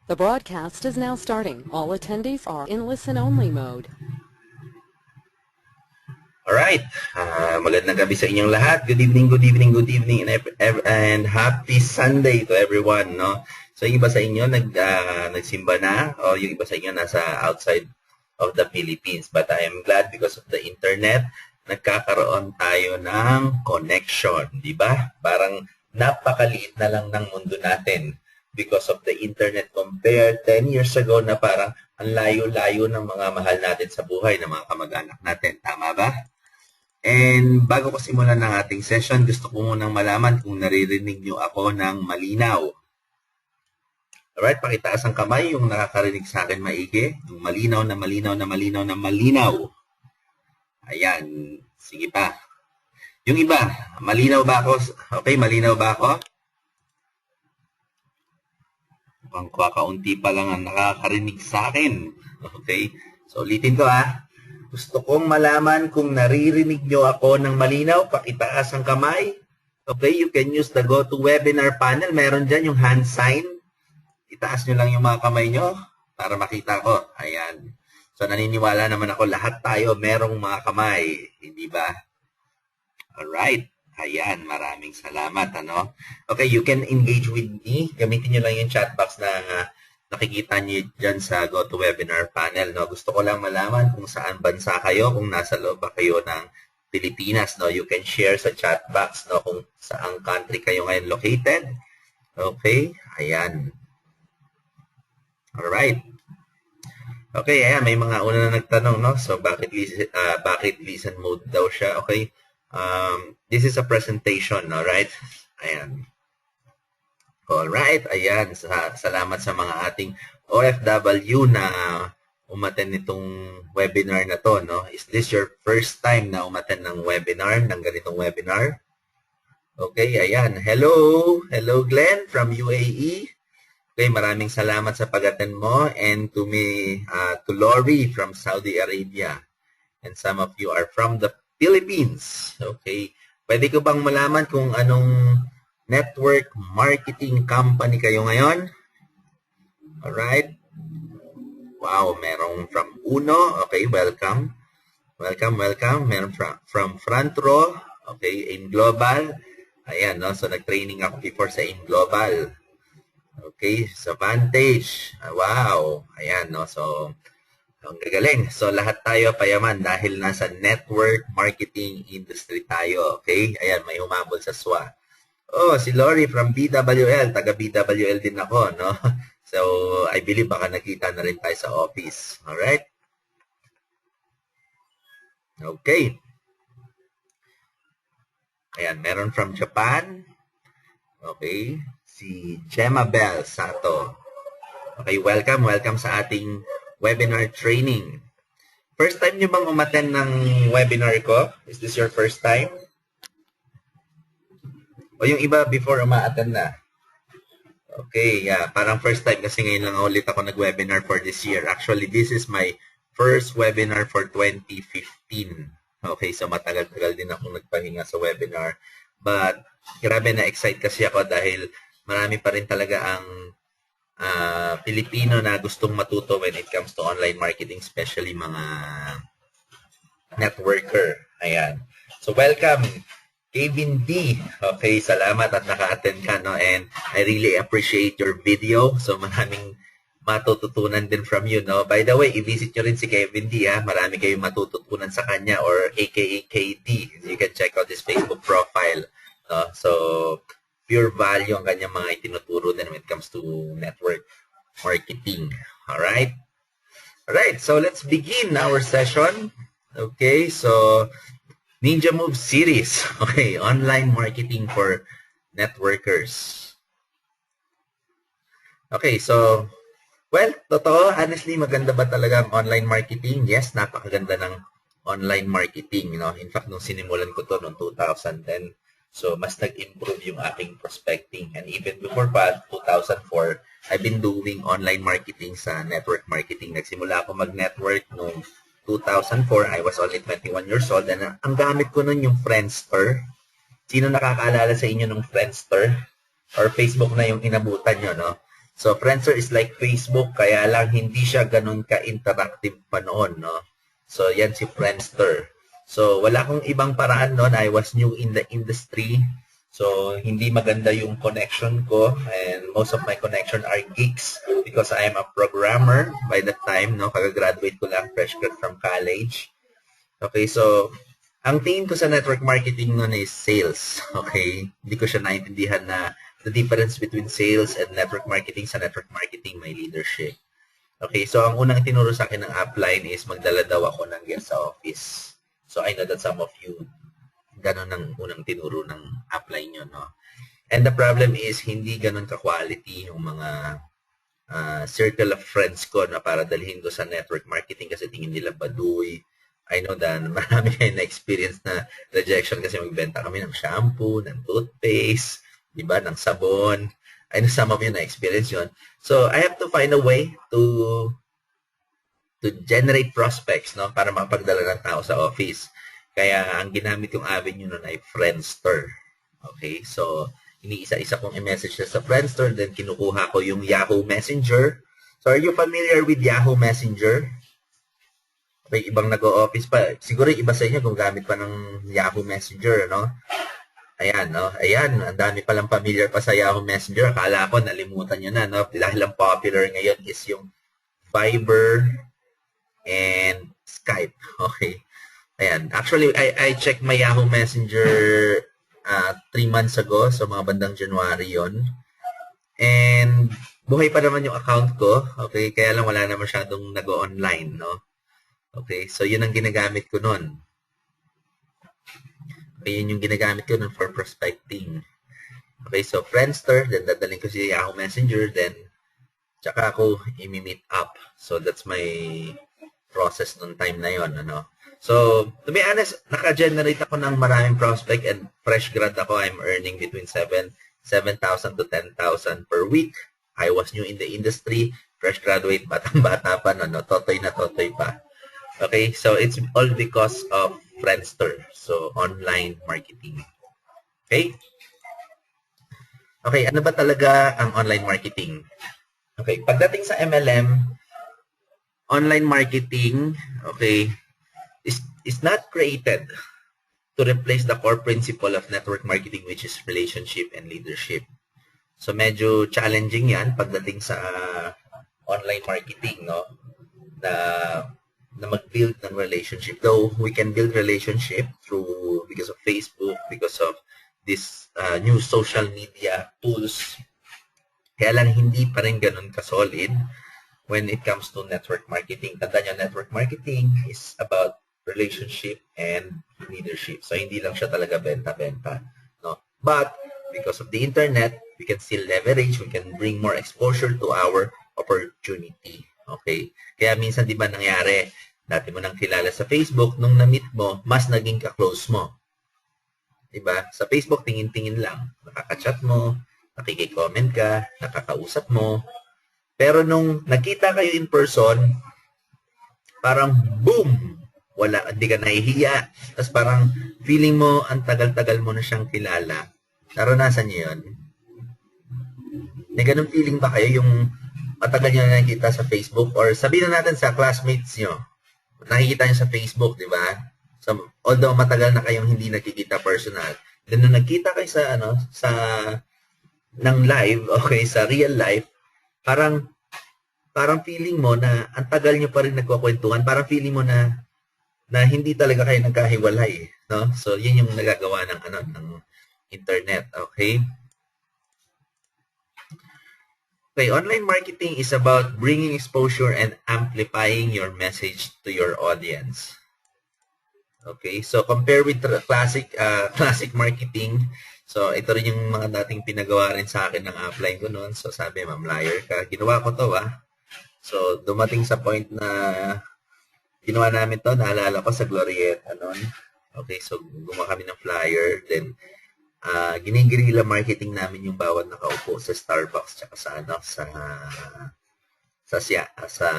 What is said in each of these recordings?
The broadcast is now starting. All attendees are in listen-only mode. Alright, magandang gabi sa inyong lahat. Good evening, good evening, good evening, and happy Sunday to everyone, no? So, yung iba sa inyo nagsimba na, o yung iba sa inyo nasa outside of the Philippines. But I am glad because of the internet, nagkakaroon tayo ng connection, di ba? Parang napakaliit na lang ng mundo natin because of the internet compared 10 years ago na parang ang layo-layo ng mga mahal natin sa buhay ng mga kamag-anak natin. Tama ba? And bago ko simulan ng ating session, gusto ko munang malaman kung naririnig nyo ako ng malinaw. Alright, pakitaas ang kamay yung nakakarinig sa akin maigi. Yung malinaw na malinaw na malinaw na malinaw. Ayan, sige pa. Yung iba, malinaw ba ako? Okay, malinaw ba ako? Mukhang kakaunti pa lang ang nakakarinig sa akin. Okay, so ulitin ko ha. Gusto kong malaman kung naririnig nyo ako ng malinaw. Pakitaas ang kamay. Okay, you can use the GoToWebinar panel. Meron dyan yung hand sign. Itaas nyo lang yung mga kamay nyo para makita ko. Ayan. So naniniwala naman ako lahat tayo merong mga kamay. Hindi ba? Alright. Ayan. Maraming salamat. Ano? Okay, you can engage with me. Gamitin nyo lang yung chat box na nakikita nyo dyan sa GoToWebinar panel. No? Gusto ko lang malaman kung saan bansa kayo, kung nasa loob ba kayo ng Pilipinas. No? You can share sa chat box, no? Kung saang country kayo ngayon located. Okay, ayan. Alright. Okay, ayan. May mga una na nagtanong, no? So, bakit listen mode daw siya? Okay. This is a presentation, alright? Ayan. Alright, ayan. Salamat sa mga ating OFW na umattend nitong webinar na to, no? Is this your first time na umattend ng webinar, ng ganitong webinar? Okay, ayan. Hello! Hello, Glenn from UAE. Okay, maraming salamat sa pag-attend mo, and to Lori from Saudi Arabia. And some of you are from the Philippines. Okay, pwede ko bang malaman kung anong network marketing company kayo ngayon? Alright. Wow, merong from Uno. Okay, welcome. Welcome, welcome. Meron from Front Row. Okay, AIM Global. Ayan, no? So nag-training ako before sa AIM Global. Okay, sa Vantage. Wow. Ayan, no? So, ang gagaling. So, lahat tayo payaman dahil nasa network marketing industry tayo. Okay? Ayan, may humabol sa SWA. Oh, si Lori from BWL. Taga BWL din ako, no? So, I believe baka nakita na rin tayo sa office. Alright? Okay. Ayan, meron from Japan. Okay. Si Gemma Bell Sato. Okay, welcome. Welcome sa ating webinar training. First time nyo bang umattend ng webinar ko? Is this your first time? O yung iba before uma-attend na? Okay, yeah. Parang first time kasi ngayon lang ulit ako nag-webinar for this year. Actually, this is my first webinar for 2015. Okay, so matagal-tagal din ako nagpahinga sa webinar. But, grabe na-excite kasi ako dahil marami pa rin talaga ang Pilipino na gustong matuto when it comes to online marketing, especially mga networker. Ayan. So, welcome, Kevin D. Okay, salamat at naka-attend ka, no? And I really appreciate your video. So, maraming matututunan din from you, no? By the way, i-visit nyo rin si Kevin D, ha? Marami kayong matututunan sa kanya, or aka KD. You can check out his Facebook profile. No? So, pure value ang kanyang mga itinuturo din when it comes to network marketing. Alright? Alright, so let's begin our session. Okay, so Ninja Move series. Okay, online marketing for networkers. Okay, so, well, totoo, honestly, maganda ba talaga ang online marketing? Yes, napakaganda ng online marketing. You know? In fact, nung sinimulan ko to noong 2010, so, mas nag-improve yung aking prospecting. And even before pa, 2004, I've been doing online marketing sa network marketing. Nagsimula ako mag-network noong 2004. I was only 21 years old. And ang gamit ko nun yung Friendster. Sino nakakaalala sa inyo ng Friendster? Or Facebook na yung inabutan nyo, no? So, Friendster is like Facebook, kaya lang hindi siya ganun ka-interactive pa noon, no? So, yan si Friendster. So, wala akong ibang paraan noon. I was new in the industry. So, hindi maganda yung connection ko. And most of my connection are geeks because I am a programmer by that time, no? Kagagraduate ko lang, fresh grad from college. Okay, so, ang tingin ko sa network marketing noon is sales. Okay? Hindi ko siya naintindihan na the difference between sales and network marketing. Sa network marketing, may leadership. Okay, so ang unang tinuro sa akin ng upline is magdala daw ako ng guest sa office. So I know that some of you, ganun ang unang tinuro ng upline nyo, no? And the problem is, hindi ganun ka-quality yung mga circle of friends ko na para dalhin ko sa network marketing kasi tingin nila baduy. I know that marami kayo na-experience na rejection kasi magbenta kami ng shampoo, ng toothpaste, diba, ng sabon. I know some of you na-experience yun. So, I have to find a way to generate prospects, no, para mapagdala ng tao sa office. Kaya, ang ginamit yung avenue nun ay Friendster. Okay? So, iniisa-isa kong i-message na sa Friendster, then kinukuha ko yung Yahoo Messenger. So, are you familiar with Yahoo Messenger? May ibang nag-o-office pa. Siguro iba sa inyo kung gamit pa ng Yahoo Messenger, no? Ayan, no? Ayan, ang dami palang familiar pa sa Yahoo Messenger. Akala ko, nalimutan nyo na, no? Dahil ang popular ngayon is yung Viber and Skype. Okay. Ayan. Actually, I checked my Yahoo Messenger 3 months ago. So, mga bandang January yon. And, buhay pa naman yung account ko. Okay. Kaya lang wala na masyadong nag-online, no? Okay. So, yun ang ginagamit ko nun. Yun yung ginagamit ko nun for prospecting. Okay, so Friendster, then dadalhin ko si Yahoo Messenger, then tsaka ako i-meet up. So that's my process nung time na yon, ano. So, to be honest, naka-generate ako ng maraming prospect and fresh grad ako. I'm earning between 7,000 to 10,000 per week. I was new in the industry, fresh graduate, batang-bata pa, no, totoy na totoy pa. Okay, so it's all because of Friendster. So, online marketing. Okay? Okay, ano ba talaga ang online marketing? Okay, pagdating sa MLM, online marketing, okay, is not created to replace the core principle of network marketing, which is relationship and leadership. So, medyo challenging yan pagdating sa online marketing, no? Na mag-build ng relationship. Though we can build relationship because of Facebook, because of this new social media tools. Kaya lang hindi pa rin ganun ka-solid when it comes to network marketing. Tanda nyo, network marketing is about relationship and leadership. So, hindi lang siya talaga benta-benta. No? But, because of the internet, we can still leverage, we can bring more exposure to our opportunity. Okay? Kaya minsan, di ba nangyari, dati mo nang kilala sa Facebook, nung na-meet mo, mas naging ka-close mo. Di ba? Sa Facebook, tingin-tingin lang. Nakaka-chat mo, nakiki-comment ka, nakakausap mo. Pero nung nagkita kayo in person, parang boom! Wala, hindi ka nahihiya. Tapos parang feeling mo, ang tagal-tagal mo na siyang kilala. Naranasan niyo yun? May ganun feeling ba kayo yung matagal nyo na nakikita sa Facebook? Or sabihin na natin sa classmates nyo, nakikita nyo sa Facebook, di ba? So, although matagal na kayong hindi nakikita personal, then nung nagkita kayo sa ng live, okay, sa real life, parang feeling mo na ang tagal nyo pa rin nagkukwentuhan, parang feeling mo na hindi talaga kayo nagkahiwalay, no? So, yun yung nagagawa ng internet, okay? Okay, online marketing is about bringing exposure and amplifying your message to your audience. Okay, so compare with classic marketing. So, ito rin yung mga dating pinagawa rin sa akin ng upline ko noon. So, sabi, ma'am, liar ka. Ginawa ko to, So, dumating sa point na ginawa namin to, naalala ko sa Glorieta noon. Okay, so gumawa kami ng flyer, then ginigirilla marketing namin yung bawat nakaupo sa Starbucks tsaka sa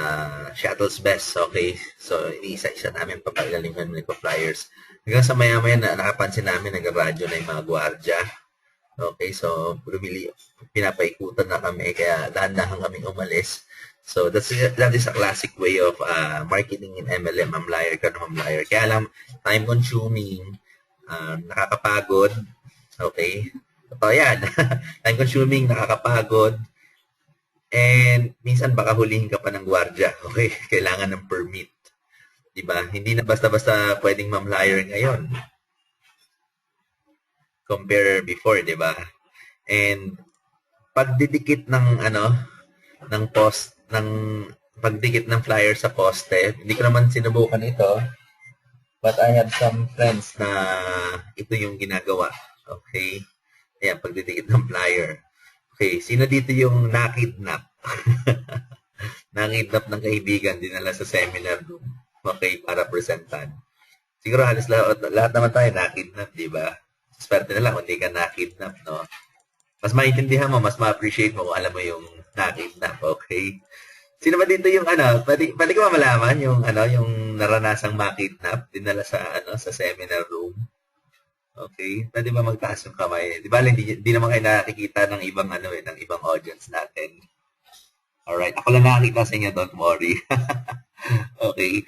Shuttle's Best. Okay, so iniisa-isa namin papagalingan ng flyers. Hanggang sa maya-maya na nakapansin namin nag-radyo na yung mga gwardiya. Okay, so pinapaikutan na kami, kaya dahan-dahan kaming umalis. So that is a classic way of marketing in MLM, mamlayer ka na mamlayer. Kaya lang, time consuming, nakakapagod, okay? Totoo yan. Time consuming, nakakapagod, and minsan baka hulihin ka pa ng gwardiya, okay? Kailangan ng permit. Diba? Hindi na basta-basta pwedeng mamlayer ngayon. Compare before, di ba? And pagdidikit ng pagdikit ng flyer sa poste, hindi ko naman sinubukan ito, but I have some friends na ito yung ginagawa. Okay? Ayan, pagdidikit ng flyer. Okay, sino dito yung nakidnap? Nakidnap ng kaibigan, dinala sa seminar room. Okay, para presentan. Siguro halos lahat naman tayo nakidnap, di ba? Swerte na lang kung hindi ka nakidnap, no? Mas maintindihan mo, mas ma-appreciate mo kung alam mo yung nakidnap, okay? Sino ba dito yung pwede ko ba malaman yung yung naranasang makidnap, dinala sa sa seminar room? Okay, pwede ba magtaas yung kamay? Di ba hindi naman kayo nakikita ng ibang ng ibang audience natin. Alright, ako lang nakakita sa inyo, don't worry. Okay.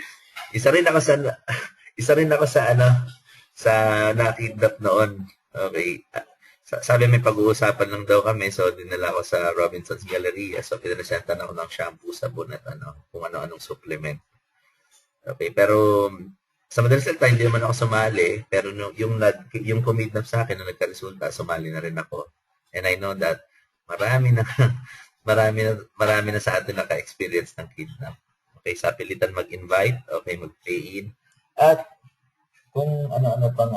Isa rin ako sa nakidnap noon. Okay. Sabi may pag-uusapan lang daw kami, so dinala ko sa Robinson's Galleria. So pinresentan ako ng shampoo, sabon at kung ano-anong supplement. Okay, pero sa madalas salita, hindi naman ako sumali, pero yung kumidnap sa akin na nagkaresulta, sumali na rin ako. And I know that marami na sa atin naka-experience ng kidnap. Okay, sa pilitan mag-invite, okay, mag-pay in. At kung ano-ano pang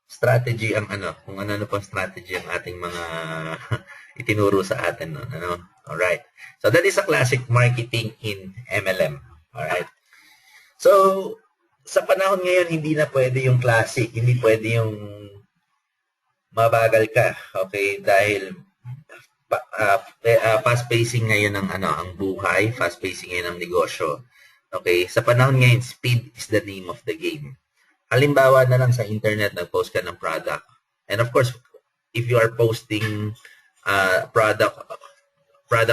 strategy ang kung ano-ano pang strategy ang ating mga itinuro sa atin, no? All right. So that is a classic marketing in MLM. All right. So sa panahon ngayon, hindi na pwede yung classic, hindi pwede yung mabagal ka, okay? Dahil fast pacing ngayon ang buhay, fast pacing ngayon ang negosyo. Okay, sa panahon ngayon, speed is the name of the game. Halimbawa na lang sa internet, nag-post ka ng product. And of course, if you are posting product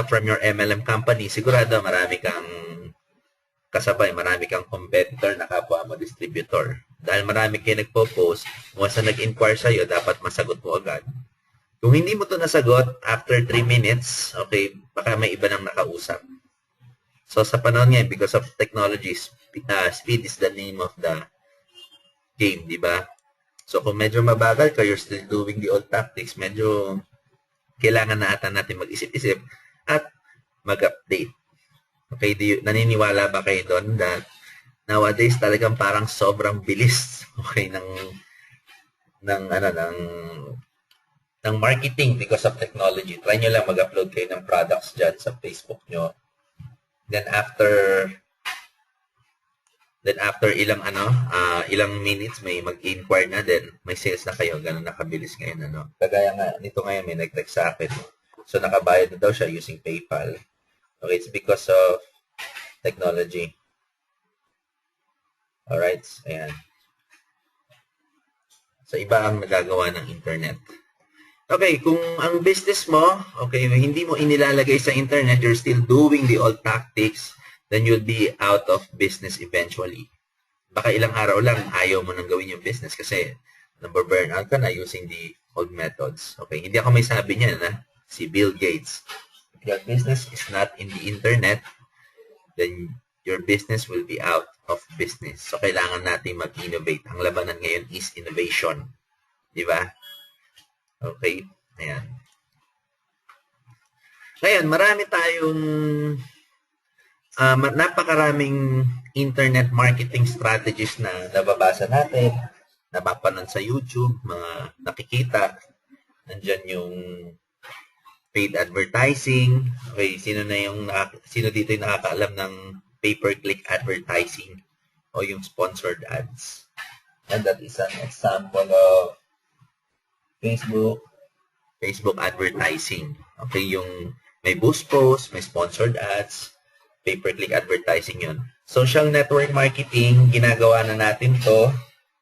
from your MLM company, sigurado marami kang kasabay, marami kang competitor na kapwa mo distributor. Dahil marami kayo nagpo-post, once na nag-inquire sa'yo, dapat masagot mo agad. Kung hindi mo to nasagot, after 3 minutes, okay, baka may iba nang nakausap. So, sa panahon ngayon, because of technology, speed is the name of the game, di ba? So, kung medyo mabagal ka, you're still doing the old tactics, medyo kailangan na ata natin mag-isip-isip at mag-update. Okay, naniniwala ba kayo doon that nowadays talagang parang sobrang bilis, okay, ng marketing because of technology. Try nyo lang mag-upload kayo ng products dyan sa Facebook nyo. Then after ilang minutes may mag-inquire na, then may sales na kayo. Ganun nakabilis ngayon, Kagaya nga, nito ngayon may nag-text sa akin. So nakabayad na daw siya using PayPal. Okay, it's because of technology. Alright, ayan. So iba ang nagagawa ng internet. Okay, kung ang business mo, okay, hindi mo inilalagay sa internet, you're still doing the old tactics, then you'll be out of business eventually. Baka ilang araw lang, ayaw mo nang gawin yung business kasi burnout ka na using the old methods. Okay, hindi ako may sabi niya na si Bill Gates. If your business is not in the internet, then your business will be out of business. So, kailangan natin mag-innovate. Ang labanan ngayon is innovation. Di ba? Okay, ayan. Ngayon, marami tayong napakaraming internet marketing strategies na nababasa natin, napapanood sa YouTube, mga nakikita. Nandyan yung paid advertising. Okay, sino dito yung nakakaalam ng pay-per-click advertising o yung sponsored ads? And that is an example of Facebook advertising. Okay, yung may boost post, may sponsored ads, pay-per-click advertising yun. Social network marketing, ginagawa na natin to,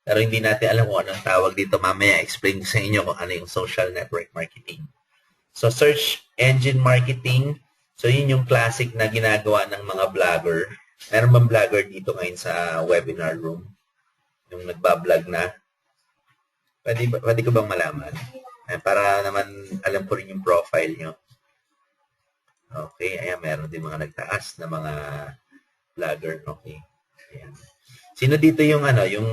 pero hindi natin alam kung anong tawag dito. Mamaya, explain ko sa inyo kung ano yung social network marketing. So, search engine marketing, so yun yung classic na ginagawa ng mga vlogger. Meron bang vlogger dito ngayon sa webinar room? Yung nagbablog na? Pwede ko bang malaman? Para naman alam ko rin yung profile nyo. Okay, ayan, meron din mga nagtaas na mga vlogger. Okay. Ayan. Sino dito yung yung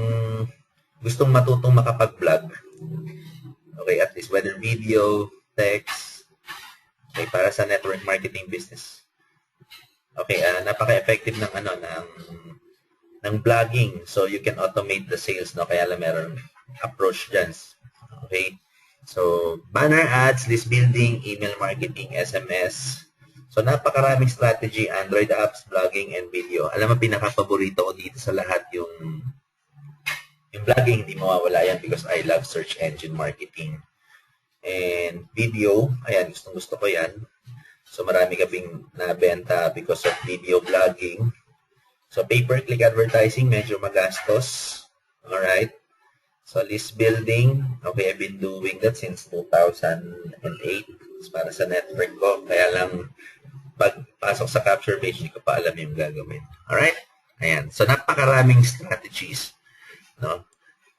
gustong matutong makapag-vlog? Okay, at least whether video, text. Okay, para sa network marketing business. Okay, napaka-effective ng ng vlogging. So you can automate the sales, no? Kaya lang meron approach dyan. Okay? So banner ads, list building, email marketing, SMS. So, napakaraming strategy, Android apps, vlogging, and video. Alam mo, pinaka-paborito ko dito sa lahat yung vlogging. Hindi mawawala yan because I love search engine marketing. And video, ayan, gustong-gusto ko yan. So, marami kaming nabenta because of video vlogging. So, pay-per-click advertising, medyo magastos. Alright. So, list building, okay, I've been doing that since 2008 para sa network ko. Kaya lang, pagpasok sa capture page, hindi ko pa alam yung gagawin. Alright? Ayan. So, napakaraming strategies. No?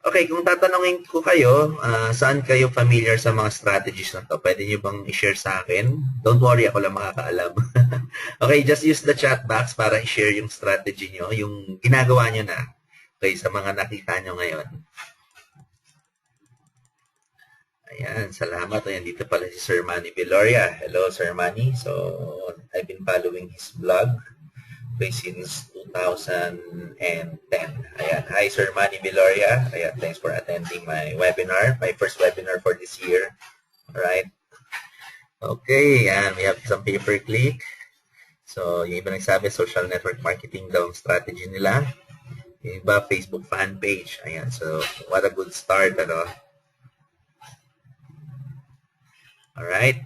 Okay, kung tatanungin ko kayo, saan kayo familiar sa mga strategies na to? Pwede nyo bang i-share sa akin? Don't worry, ako lang makakaalam. Okay, just use the chat box para i-share yung strategy nyo, yung ginagawa nyo na. Okay, sa mga nakita nyo ngayon. Ayan, salamat. Ayan, dito pala si Sir Manny Viloria. Hello, Sir Manny. So, I've been following his blog since 2010. Ayan, hi, Sir Manny Viloria. Ayan, thanks for attending my webinar, my first webinar for this year. Alright. Okay, and we have some pay-per-click. So, yung iba nagsabi, social network marketing daw ang strategy nila. Yung iba, Facebook fan page. Ayan, so, what a good start, ano? Alright.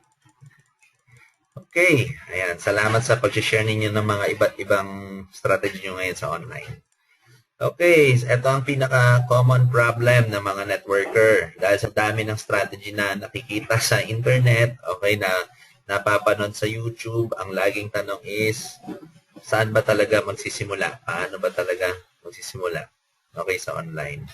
Okay. Ayan. Salamat sa pag-share ninyo ng mga iba't ibang strategy nyo ngayon sa online. Okay. Ito ang pinaka-common problem ng mga networker. Dahil sa dami ng strategy na nakikita sa internet, okay, na napapanood sa YouTube, ang laging tanong is, saan ba talaga magsisimula? Paano ba talaga magsisimula? Okay, sa online.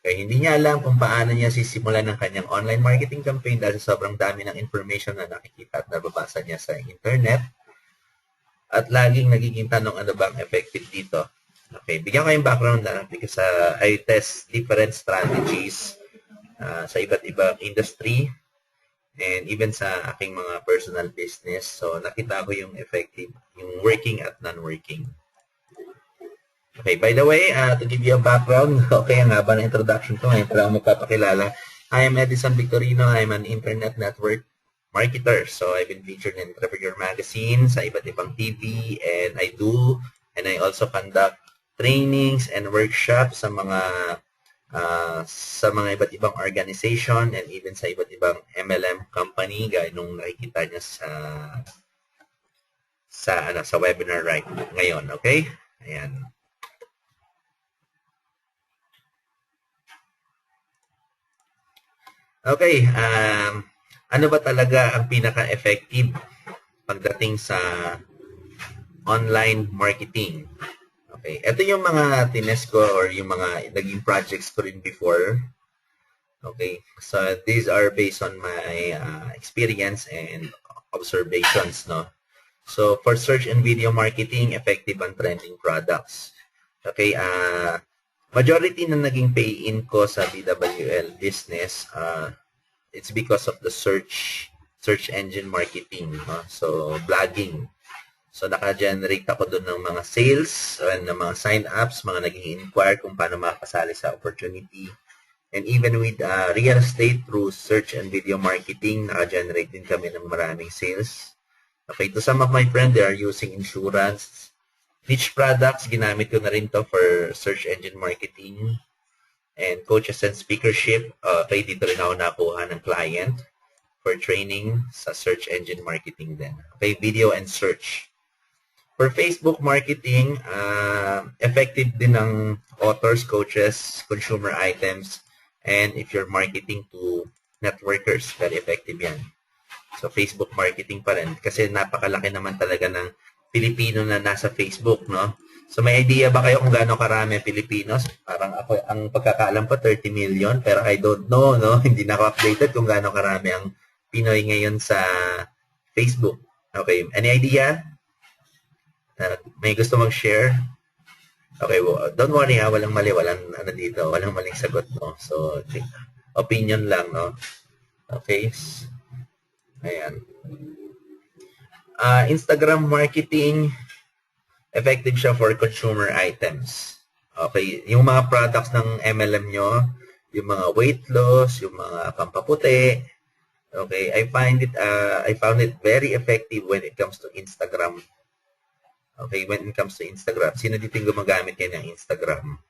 Kaya hindi niya alam kung paano niya sisimulan ng kanyang online marketing campaign dahil sobrang dami ng information na nakikita at nababasa niya sa internet. At laging nagiging tanong, ano bang effective dito? Okay, bigyan ko yung background na because I test different strategies sa iba't ibang industry and even sa aking mga personal business. So, nakita ko yung effective, yung working at non-working. Okay, by the way, to give you a background, okay, ang haba na introduction ko ngayon, pero magpapakilala. I am Edison Victorino. I am an internet network marketer. So, I've been featured in Entrepreneur Magazine, sa iba't ibang TV, and I also conduct trainings and workshops sa mga iba't ibang organization and even sa iba't ibang MLM company, gaya nung nakikita niya sa webinar right ngayon, okay? Ayan. Okay, ano ba talaga ang pinaka-effective pagdating sa online marketing? Okay, ito yung mga tinest ko or yung mga naging projects ko rin before. Okay, so these are based on my experience and observations, no? So for search and video marketing, effective and trending products. Okay, majority na naging pay-in ko sa BWL business, it's because of the search engine marketing, so blogging. So naka-generate ako doon ng mga sales and ng mga sign-ups, mga naging inquire kung paano makasali sa opportunity. And even with real estate through search and video marketing, naka-generate din kami ng maraming sales. Okay, to some of my friends, they are using insurance. Niche products, ginamit ko na rin to for search engine marketing and coaches and speakership. Okay, dito rin ako nakuha ng client for training sa search engine marketing din. Okay, video and search. For Facebook marketing, effective din ng authors, coaches, consumer items, and if you're marketing to networkers, very effective yan. So, Facebook marketing pa rin. Kasi napakalaki naman talaga ng Pilipino na nasa Facebook, no? So, may idea ba kayo kung gaano karami Pilipinos? Parang ako, ang pagkakaalam ko, 30 million. Pero I don't know, no? Hindi na ako updated kung gaano karami ang Pinoy ngayon sa Facebook. Okay, any idea? May gusto mag-share? Okay, well, don't worry ha, walang mali, walang ano dito, walang maling sagot, no? So, opinion lang, no? Okay. Ayan. Instagram marketing, effective siya for consumer items. Okay, yung mga products ng MLM nyo, yung mga weight loss, yung mga pampaputi, okay, I found it very effective when it comes to Instagram. Okay, when it comes to Instagram. Sino dito yung gumagamit kayo ng Instagram?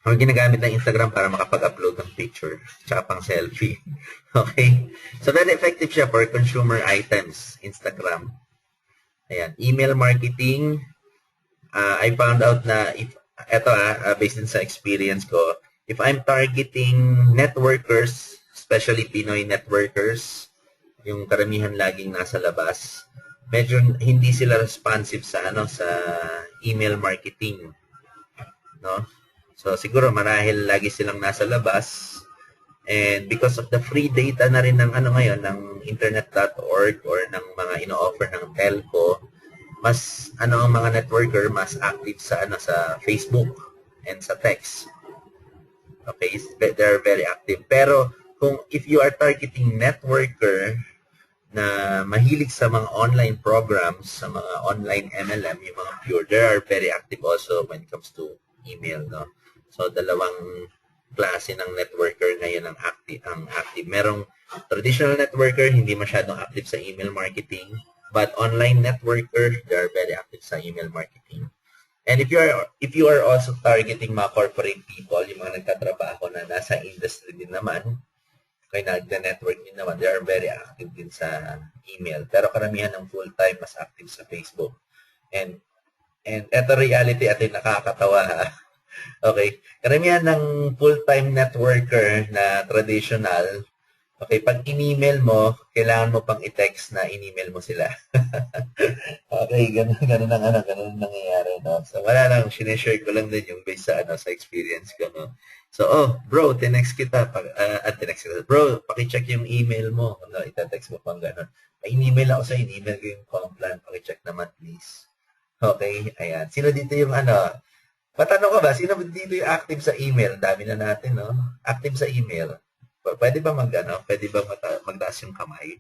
Ako ginagamit ng Instagram para makapag-upload ng picture tsaka pang selfie. Okay? So, very effective siya for consumer items, Instagram. Ayan. Email marketing. I found out na, based on sa experience ko, if I'm targeting networkers, especially Pinoy networkers, yung karamihan laging nasa labas, medyo hindi sila responsive sa sa email marketing, no? So siguro marahil lagi silang nasa labas, and because of the free data na rin ng ngayon ng internet.org or ng mga ino-offer ng telco, mas ang mga networker mas active sa sa Facebook and sa text. Okay, they're very active. Pero kung if you are targeting networker na mahilig sa mga online programs, sa mga online MLM, yung mga pure, they are very active also when it comes to email, no? So, dalawang klase ng networker ngayon ang active. Merong traditional networker, hindi masyadong active sa email marketing, but online networker, they are very active sa email marketing. And if you are also targeting mga corporate people, yung mga nagtatrabaho na nasa industry din naman, kaya nag-network din naman, they are very active din sa email. Pero karamihan ng full-time mas active sa Facebook. And eto reality at nakakatawa ha. Okay. Karamihan ng full-time networker na traditional, okay, pag in-email mo, kailangan mo pang i-text na in-email mo sila. Okay, ganun ang nangyayari, no? So, wala lang, sinishare ko lang din yung based sa experience ko, no? So, bro, tinext kita. Bro, pakicheck yung email mo. No, itatext mo pang gano'n. May in-email ako sa in-email ko yung Complan. Pakicheck naman, please. Okay, ayan. Sino dito yung matanong ka ba? Sino dito yung active sa email? Dami na natin, no? Active sa email. Pwede ba pwede ba magtaas yung kamay?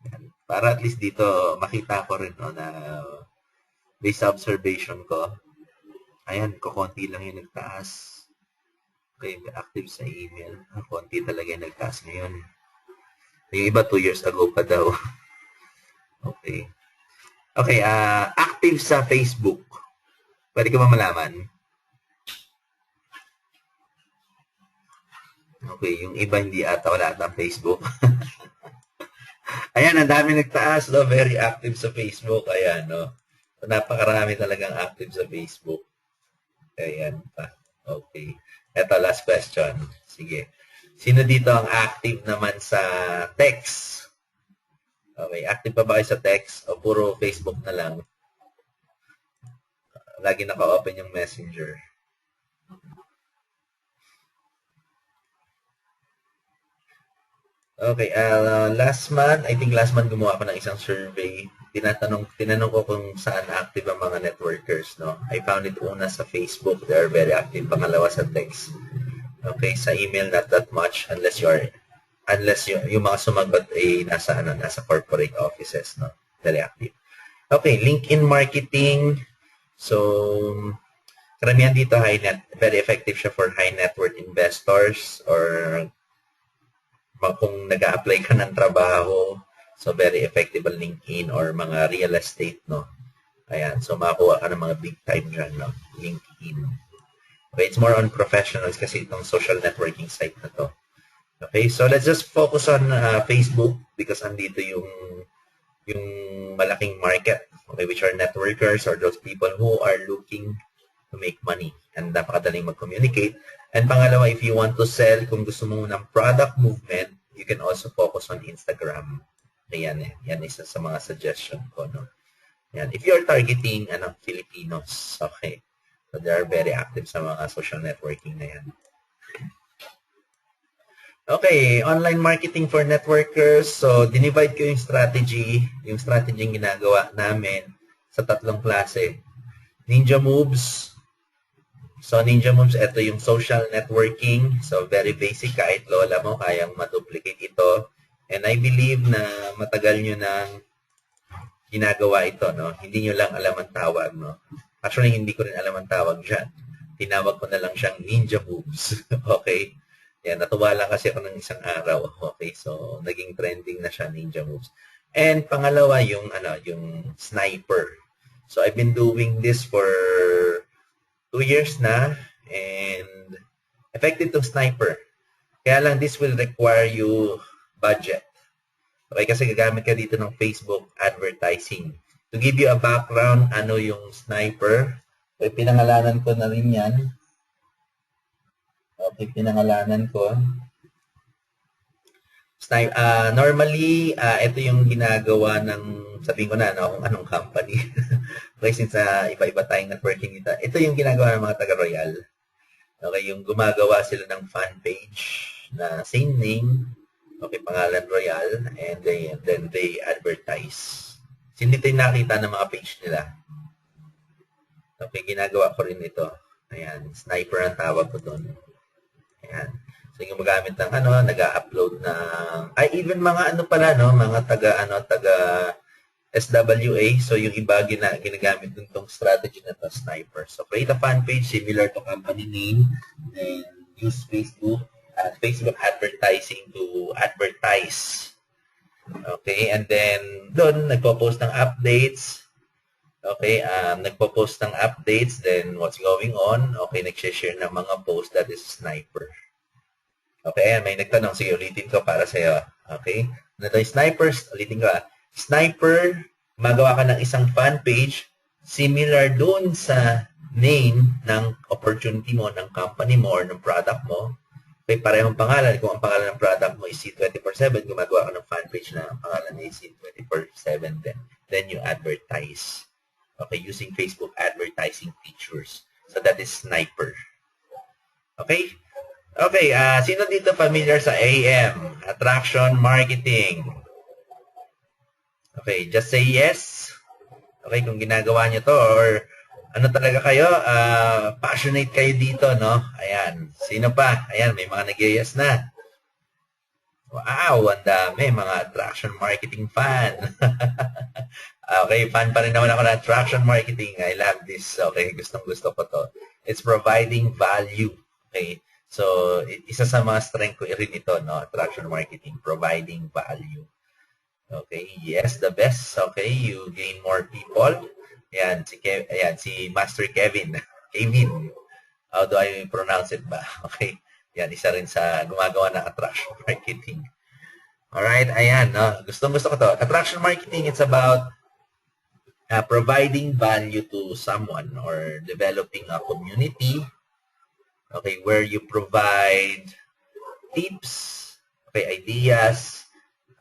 Ayan. Para at least dito, makita ko rin, no, na based sa observation ko. Ayan, kukunti lang yung nagtaas. Okay, active sa email. Konti talaga yung nagtaas ngayon. Yung iba 2 years ago pa daw. Okay. Okay, active sa Facebook. Pwede ka ba malaman? Okay, yung iba hindi wala ata Facebook. Ayan, ang dami nagtaas, no? Very active sa Facebook. Ayan, no? So, napakarami talagang active sa Facebook. Ayan pa. Okay. Ito, last question. Sige. Sino dito ang active naman sa text? Okay, active pa ba kayo sa text? O puro Facebook na lang? Lagi naka-open yung Messenger. Okay, last month gumawa ako ng isang survey. Tinanong ko kung saan active ang mga networkers, no? I found it una sa Facebook, they are very active. Pangalawa sa text. Okay, sa email not that much unless yung mga sumagot ay nasa corporate offices, no? Very active. Okay, LinkedIn marketing. So, karamihan dito very effective siya for high net worth investors or kung nag-a-apply ka ng trabaho. So, very effective ang LinkedIn or mga real estate, no? Ayan. So, makakuha ka ng mga big time dyan, no? LinkedIn. Okay, it's more on professionals kasi itong social networking site na to. Okay, so let's just focus on Facebook because andito yung yung malaking market, okay, which are networkers or those people who are looking to make money. And napakadaling mag-communicate. And pangalawa, if you want to sell, kung gusto mo ng product movement, you can also focus on Instagram. Ayan eh. Yan isa sa mga suggestion ko, no? Yan. If you're targeting Filipinos, okay. So they are very active sa mga social networking na yan. Okay, online marketing for networkers. So, dinivide ko yung strategy yung ginagawa namin sa 3 klase. Ninja Moves. So, Ninja Moves, ito yung social networking. So, very basic. Kahit lola mo, kayang maduplicate ito. And I believe na matagal nyo nang ginagawa ito, no? Hindi nyo lang alam ang tawag, no? Actually, hindi ko rin alam ang tawag dyan. Tinawag ko na lang siyang Ninja Moves. Okay? Yan, natuwa lang kasi ako ng isang araw. Okay, so naging trending na siya, Ninja Moves. And pangalawa, yung sniper. So I've been doing this for 2 years na and effective tong sniper. Kaya lang this will require you budget. Okay, kasi gagamit ka dito ng Facebook advertising. To give you a background, ano yung sniper? Okay, pinangalanan ko na rin yan. Okay, pinangalanan ko. Normally, ito yung ginagawa ng, sabihin ko na, no, kung anong company. Okay, since iba-iba tayong networking dito. Ito yung ginagawa ng mga taga-Royal. Okay, yung gumagawa sila ng fan page na same name. Okay, pangalan Royal. And then they advertise. So, hindi tayo nakita ng mga page nila. Okay, ginagawa ko rin ito. Ayan, sniper ang tawag ko doon. Ayan. So, yung magamit ng nag-upload ng, even mga mga taga SWA. So, yung iba ginagamit dun tong strategy na to, sniper. So, create a fan page similar to company name, then use Facebook advertising to advertise. Okay, and then doon nagpo-post ng updates. Okay, nagpo-post ng updates, then what's going on? Okay, nag-share ng mga post, that is sniper. Okay, may nagtanong, sige, ulitin ko para sa'yo. Okay, na yung snipers, ulitin ko Sniper, magawa ka ng isang fan page similar doon sa name ng opportunity mo, ng company mo, or ng product mo. Okay, parehong pangalan. Kung ang pangalan ng product mo is C24/7, gumagawa ka ng fan page na ang pangalan ay C24/7 then you advertise. Okay, using Facebook advertising features. So that is sniper. Okay? Okay, sino dito familiar sa AM? Attraction marketing. Okay, just say yes. Okay, kung ginagawa nyo to or ano talaga kayo, passionate kayo dito, no? Ayan. Sino pa? Ayan, may mga nag-yes na. Wow, ang dami. Mga attraction marketing fan. Okay, fan pa rin naman ako ng attraction marketing. I love this. Okay, gustong-gusto ko to. It's providing value. Okay, so isa sa mga strength ko rin ito, no? Attraction marketing, providing value. Okay, yes, the best. Okay, you gain more people. Ayan, si Master Kevin. Kevin. How do I pronounce it ba? Okay, yan, isa rin sa gumagawa ng attraction marketing. Alright, ayan, no? Gustong-gusto ko to. Attraction marketing, it's about providing value to someone or developing a community, okay, where you provide tips, okay, ideas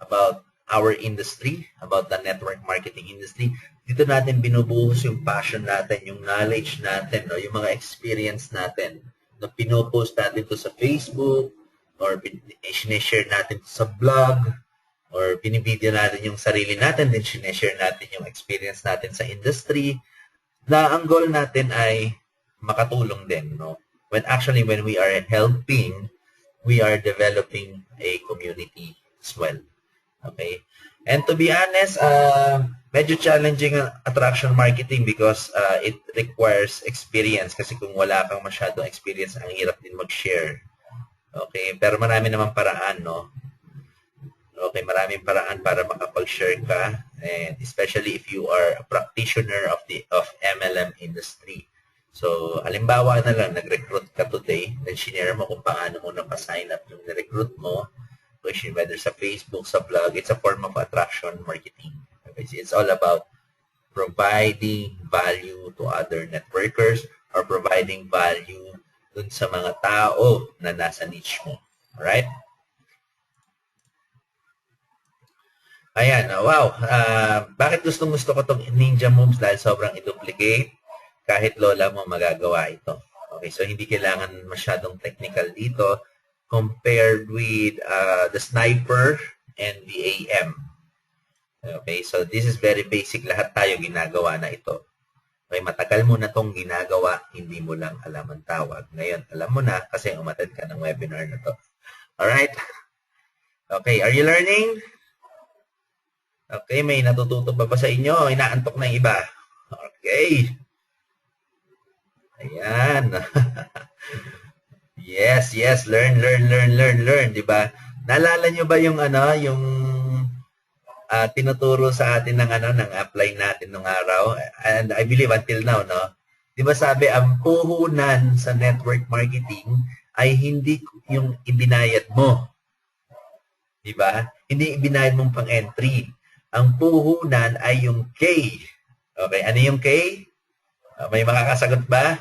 about our industry, about the network marketing industry. Dito natin binubuhos yung passion natin, yung knowledge natin, no, yung mga experience natin. No, pinopost natin to sa Facebook, or sineshare natin to sa blog, or binibideo natin yung sarili natin, then sineshare natin yung experience natin sa industry, na ang goal natin ay makatulong din, no? When we are helping, we are developing a community as well. Okay? And to be honest, medyo challenging ang attraction marketing because it requires experience. Kasi kung wala kang masyadong experience, ang hirap din mag-share. Okay? Pero marami naman paraan, no? Okay, maraming paraan para makapag-share ka, and especially if you are a practitioner of MLM industry. So, halimbawa na lang, nag-recruit ka today, then shinare mo kung paano mo napa-sign up yung na-recruit mo, whether sa Facebook, sa blog, it's a form of attraction marketing. Okay, so it's all about providing value to other networkers or providing value dun sa mga tao na nasa niche mo. Alright? Ayan, wow. Bakit gusto ko itong ninja moves? Dahil sobrang i-duplicate. Kahit lola mo, magagawa ito. Okay, so hindi kailangan masyadong technical dito compared with the sniper and the AM. Okay, so this is very basic. Lahat tayo ginagawa na ito. Okay, matagal mo na itong ginagawa, hindi mo lang alam ang tawag. Ngayon, alam mo na kasi umattend ka ng webinar na to. Alright? Okay, are you learning? Okay, may natututo pa ba sa inyo? Inaantok na yung iba. Okay. Ayan. Yes, learn, diba? Naalala nyo ba yung yung tinuturo sa atin ng apply natin nung araw? And I believe until now, no? Diba sabi, ang puhunan sa network marketing ay hindi yung ibinayad mo. Diba? Hindi ibinayad mong pang-entry. Ang puhunan ay yung K. Okay, ano yung K? May makakasagot ba?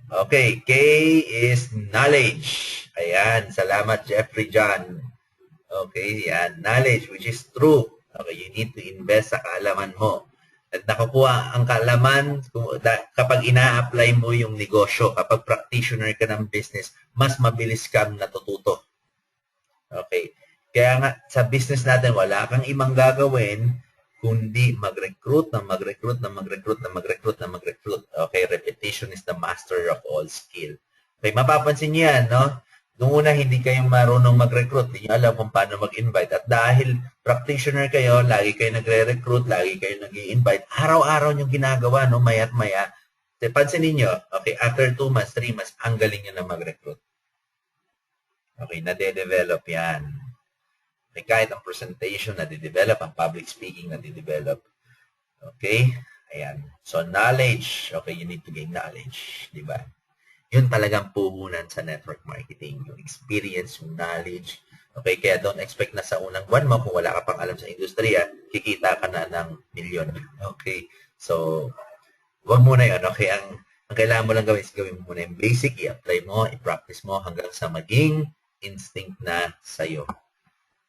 Okay, K is knowledge. Ayan, salamat Jeffrey John. Okay, yan, knowledge which is true. Okay, you need to invest sa kaalaman mo. At nakukuha ang kaalaman kapag ina-apply mo yung negosyo, kapag practitioner ka ng business, mas mabilis kang natututo. Okay. Kaya nga, sa business natin, wala kang ibang gagawin kundi mag-recruit. Okay, repetition is the master of all skill. Okay, mapapansin niyo yan, no? Noong una, hindi kayo marunong mag-recruit. Hindi niyo alam kung paano mag-invite. At dahil practitioner kayo, lagi kayo nagre-recruit, lagi kayo nag-i-invite, araw-araw niyong ginagawa, no? Maya't maya. Pansinin niyo, okay, after 2 months, 3 months, ang galing niyo na mag-recruit. Okay, nade-develop yan. May kahit ang presentation nade-develop, ang public speaking nade-develop. Okay? Ayan. So, knowledge. Okay, you need to gain knowledge. Diba? Yun talagang puhunan sa network marketing. Yung experience, yung knowledge. Okay, kaya don't expect na sa unang buwan mo, kung wala ka pang alam sa industriya, kikita ka na ng milyon. Okay? So, wag muna yun. Okay? Ang kailangan mo lang gawin mo muna yung basic, i-apply mo, i-practice mo hanggang sa maging instinct na sa'yo.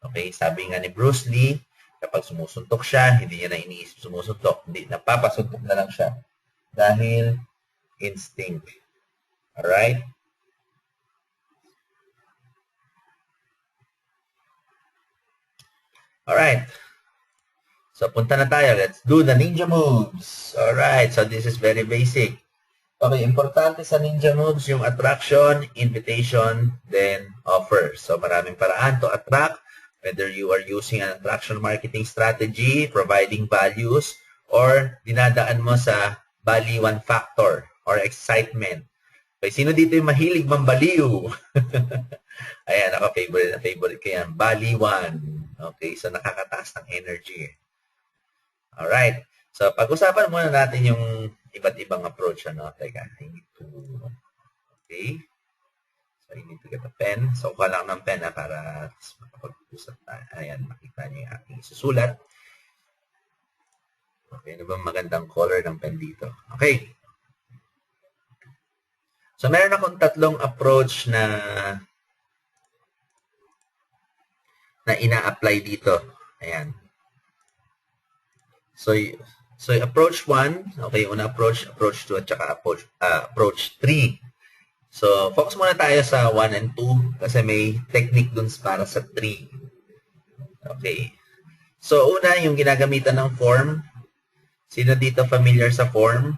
Okay, sabi nga ni Bruce Lee, kapag sumusuntok siya, hindi niya na iniisip sumusuntok. Hindi, napapasuntok na lang siya. Dahil instinct. Alright? Alright. So, punta na tayo. Let's do the ninja moves. Alright, so this is very basic. Okay, importante sa ninja moves yung attraction, invitation, then offer. So, maraming paraan to attract. Whether you are using an attraction marketing strategy, providing values, or dinadaan mo sa baliwan factor or excitement. Okay, sino dito yung mahilig mambaliw? Ayan, ako favorite ko yan. Baliwan. Okay, so nakakataas ng energy. Alright. So, pag-usapan muna natin yung iba't ibang approach. Teka, I need to... Okay. So, I need to get a pen. So, kuha lang ng pen para makapag-usap tayo. Ayan, makita niyo yung aking isusulat. Okay, ano ba magandang color ng pen dito? Okay. So, meron akong tatlong approach na ina-apply dito. Ayan. So approach 1, okay, una approach 2, at saka approach 3. So, focus muna tayo sa 1 and 2 kasi may technique dun para sa 3. Okay. So, una, yung ginagamitan ng form. Sino dito familiar sa form?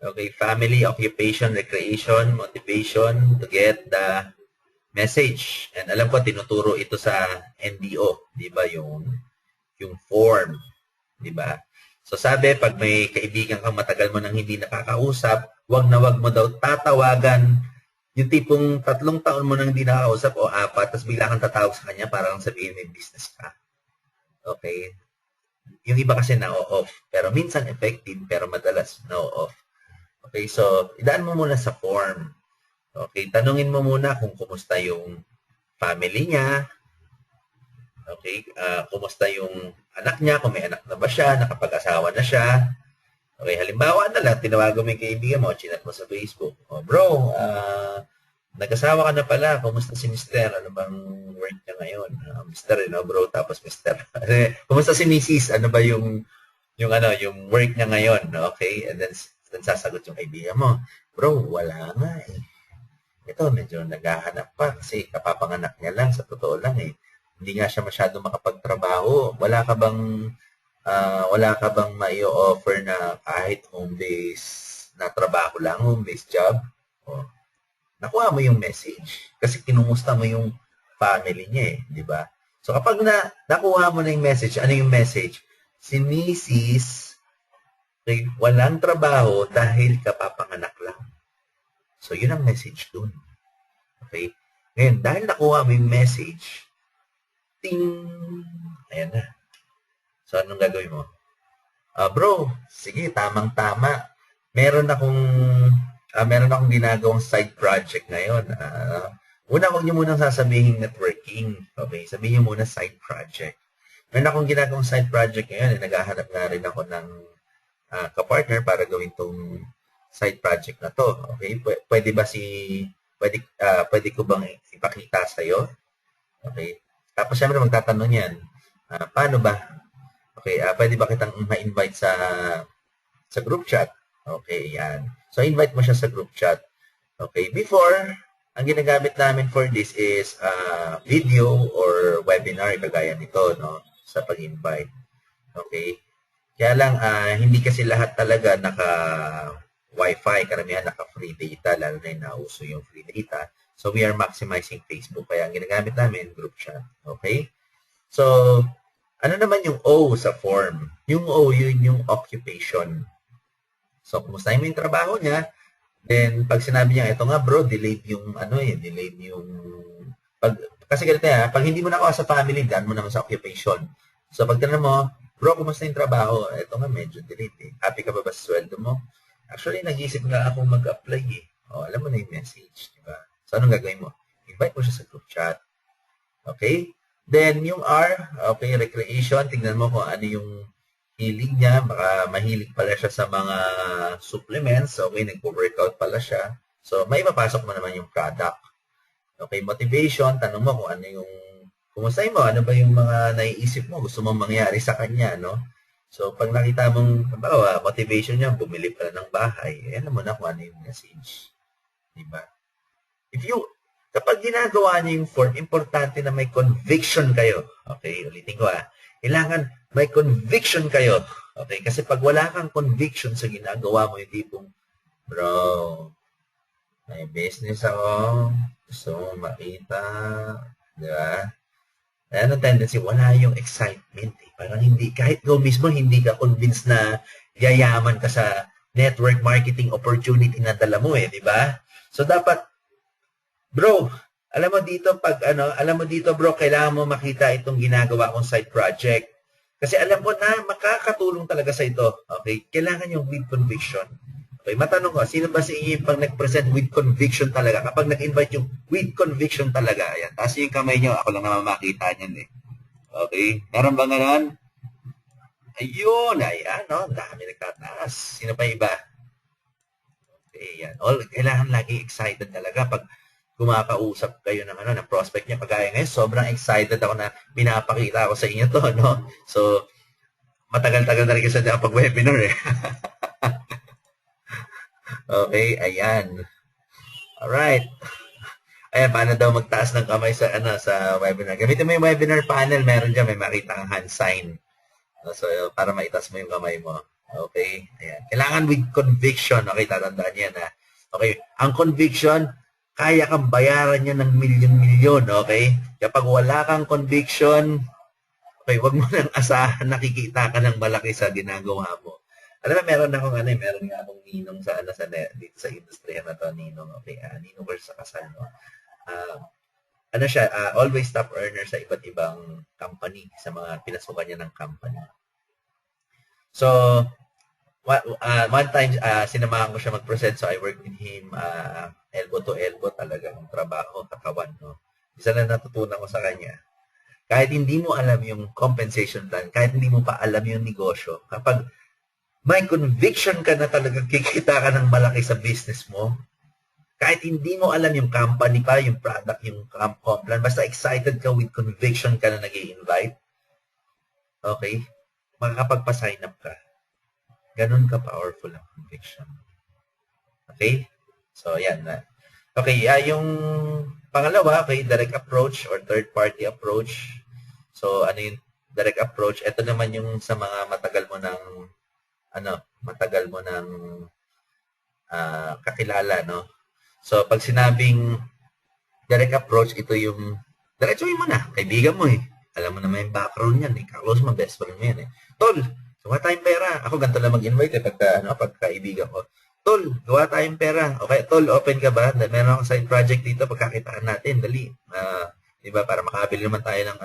Okay, family, occupation, recreation, motivation to get the message. And alam ko, tinuturo ito sa NDO, di ba? Yung form, di ba? So, sabi, pag may kaibigan kang matagal mo nang hindi nakakausap, wag na wag mo daw tatawagan yung tipong 3 taon mo nang hindi nakakausap o 4, tapos bigla kang tatawag sa kanya para lang sabihin may business ka. Okay? Yung iba kasi na-off. Pero minsan effective, pero madalas na-off. Okay, so idaan mo muna sa form. Okay, tanungin mo muna kung kumusta yung family niya. Okay? Kumusta yung anak niya, kung may anak na ba siya, nakapag-asawa na siya. Okay, halimbawa na lang, tinawagan mo yung kaibigan mo, chinat mo sa Facebook. Oh, bro, nag-asawa ka na pala, kumusta si Mister? Ano bang work niya ngayon? Mister, bro, tapos Mister. Kumusta si Mrs.? Ano ba yung work niya ngayon? Okay, and then sasagot yung kaibigan mo, bro, wala nga eh. Ito, medyo naghahanap pa kasi kapapanganak niya lang, sa totoo lang eh. Hindi nga siya masyado makapagtrabaho. Wala ka bang mai-offer na kahit home-based na trabaho lang, home-based job? O, nakuha mo yung message kasi kinumusta mo yung family niya eh, di ba? So kapag nakuha mo na yung message, ano yung message? Si Mrs. walang trabaho dahil kapapanganak lang. So, yun ang message dun. Okay? Ngayon, dahil nakuha mo yung message, ting! Ayan na. So, anong gagawin mo? Bro, sige, tamang-tama. Meron akong ginagawang side project ngayon. Una, huwag niyo munang sasabihin networking. Okay? Sabihin niyo muna side project. Meron akong ginagawang side project ngayon. Naghahanap na rin ako ng kapartner para gawin tong side project na to. Okay? Pwede ko bang ipakita sa iyo? Okay? Tapos syempre magtatanong yan. Paano ba? Okay, pwede ba kitang ma-invite sa group chat? Okay, yan. So invite mo siya sa group chat. Okay, before ang ginagamit namin for this is video or webinar kagaya nito, no, sa pag-invite. Okay? Kaya lang hindi kasi lahat talaga naka Wi-Fi, karamihan naka-free data, lalo na yung nauso yung free data. So, we are maximizing Facebook. Kaya ang ginagamit namin, group chat. Okay? So, ano naman yung O sa form? Yung O, yun yung occupation. So, kumustahin mo yung trabaho niya. Then, pag sinabi niya, ito nga bro, delayed yung, kasi ganito yan, pag hindi mo nakuha sa family, daan mo naman sa occupation. So, pag tanong mo, bro, kumusta yung trabaho? Ito nga, medyo delayed eh. Happy ka ba sa sweldo mo? Actually, nag-iisip nga ako mag-apply eh. Alam mo na yung message, di ba? So, anong gagawin mo? Invite mo siya sa group chat. Okay? Then, yung R, okay, recreation. Tingnan mo kung ano yung hilig niya. Baka mahilig pala siya sa mga supplements. Okay, nagpo-workout pala siya. So, may mapasok mo naman yung product. Okay, motivation. Tanong mo kung ano yung, kumusta mo? Ano ba yung mga naiisip mo? Gusto mong mangyari sa kanya, no? So, pag nakita mong, motivation niya, bumili pala ng bahay, alam mo na kung ano yung message. Diba? Kapag ginagawa niyo yung form, importante na may conviction kayo. Okay, ulitin ko kailangan may conviction kayo. Okay, kasi pag wala kang conviction sa ginagawa mo, yung tipong, bro, may business ako, gusto mo makita, diba? Ano tendency, wala yung excitement eh. Parang hindi, kahit ikaw mismo hindi ka convinced na yayaman ka sa network marketing opportunity na dala mo eh, di ba? So dapat, bro, alam mo dito bro, kailangan mo makita itong ginagawa kong side project. Kasi alam ko na makakatulong talaga sa ito. Okay? Kailangan yung with conviction. Okay, matanong ko, sino ba sa inyo pag nag-present with conviction talaga? Kapag nag-invite yung with conviction talaga, ayan, taas yung kamay nyo, ako lang naman makita niyan eh. Okay, meron ba ganon? Ayun, ayan, no? Dami nagtataas. Sino pa iba? Okay, yan. Kailangan lagi excited talaga pag kumakausap kayo ng ng prospect niya. Pagaya ngayon, sobrang excited ako na pinapakita ko sa inyo to, no? So, matagal-tagal na rin kasi na pag-webinar eh. Okay, ayan. Alright. Ayan, paano daw magtaas ng kamay sa webinar. Gamitin mo yung webinar panel, meron dyan, may makita kang hand sign. So, para maitaas mo yung kamay mo. Okay, ayan. Kailangan with conviction. Okay, tatandaan yan ha. Okay, ang conviction, kaya kang bayaran yan ng milyon-milyon. Okay, kapag wala kang conviction, okay, wag mo nang asahan nakikita ka ng malaki sa ginagawa mo. Alam mo, meron nga akong ninong dito sa industriya na to, ninong, okay, ninong versus sa kasal, no? Always top earner sa iba't ibang company, sa mga pinasukan niya ng company. So, one time, sinamahan ko siya mag-present, so I worked with him, elbow to elbow talaga, ang trabaho, katawan, no? Isa na natutunan ko sa kanya, Kahit hindi mo alam yung compensation plan, kahit hindi mo pa alam yung negosyo, kapag may conviction ka na talagang kikita ka ng malaki sa business mo, kahit hindi mo alam yung company pa, yung product, yung comp plan, basta excited ka with conviction ka na nag-i-invite, okay, makakapagpa-sign up ka. Ganun ka-powerful ang conviction. Okay? So, yan na. Okay, yung pangalawa, okay, direct approach or third-party approach. So, ano yung direct approach? Ito naman yung sa mga matagal mo ng kakilala, no? So, pag sinabing direct approach, ito yung, diretsuhin mo na, kaibigan mo eh. Alam mo naman yung background yan eh. Close mo, best friend mo yan eh. Tol, gawa tayong pera. Ako ganito lang mag-invite eh, pagkaibigan ko. Tol, gawa tayong pera. Okay, Tol, open ka ba? Meron akong side project dito, pagkakitaan natin, dali. Diba, para makabili naman tayo ng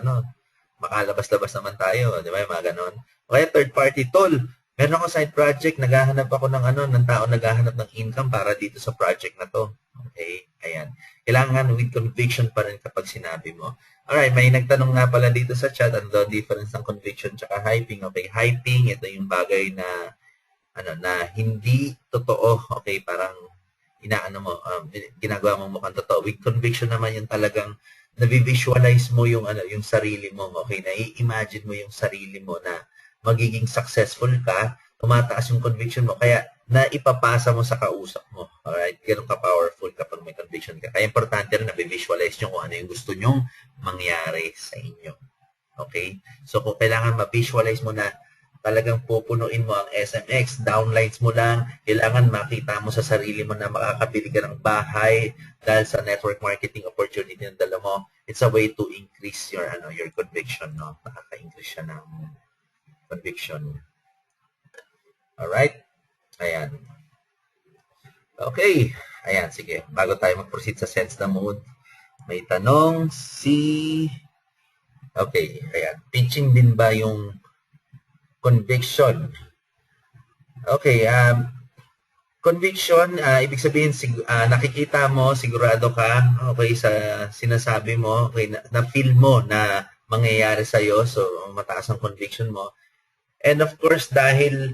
makalabas-labas naman tayo, di ba, yung mga ganon. Okay, third party, Tol, meron akong side project, naghahanap ako ng tao naghahanap ng income para dito sa project na to. Okay, ayan. Kailangan with conviction pa rin kapag sinabi mo. Alright, may nagtanong nga pala dito sa chat, ano daw difference ng conviction tsaka hyping. Okay, hyping, ito yung bagay na na hindi totoo. Okay, parang ginagawa mo mukhang totoo. With conviction naman yung talagang na-visualize mo yung yung sarili mo. Okay, na-imagine mo yung sarili mo na magiging successful ka, tumataas yung conviction mo, kaya naipapasa mo sa kausap mo. Alright? Ganun ka-powerful kapag may conviction ka. Kaya importante rin na visualize nyo kung ano yung gusto nyong mangyari sa inyo. Okay? So, kung kailangan ma-visualize mo na talagang pupunuin mo ang SMX, downlines mo lang, kailangan makita mo sa sarili mo na makakabili ka ng bahay dahil sa network marketing opportunity ng dala mo. It's a way to increase your conviction, no? Nakaka-increase siya ng conviction. Alright? Ayan. Okay. Ayan, sige. Bago tayo mag-proceed sa sense na mood, may tanong okay, ayan. Pitching din ba yung conviction? Okay, conviction, ibig sabihin, nakikita mo, sigurado ka, okay, sa sinasabi mo, okay, na-feel mo na mangyayari sa'yo, so mataas ang conviction mo. And of course, dahil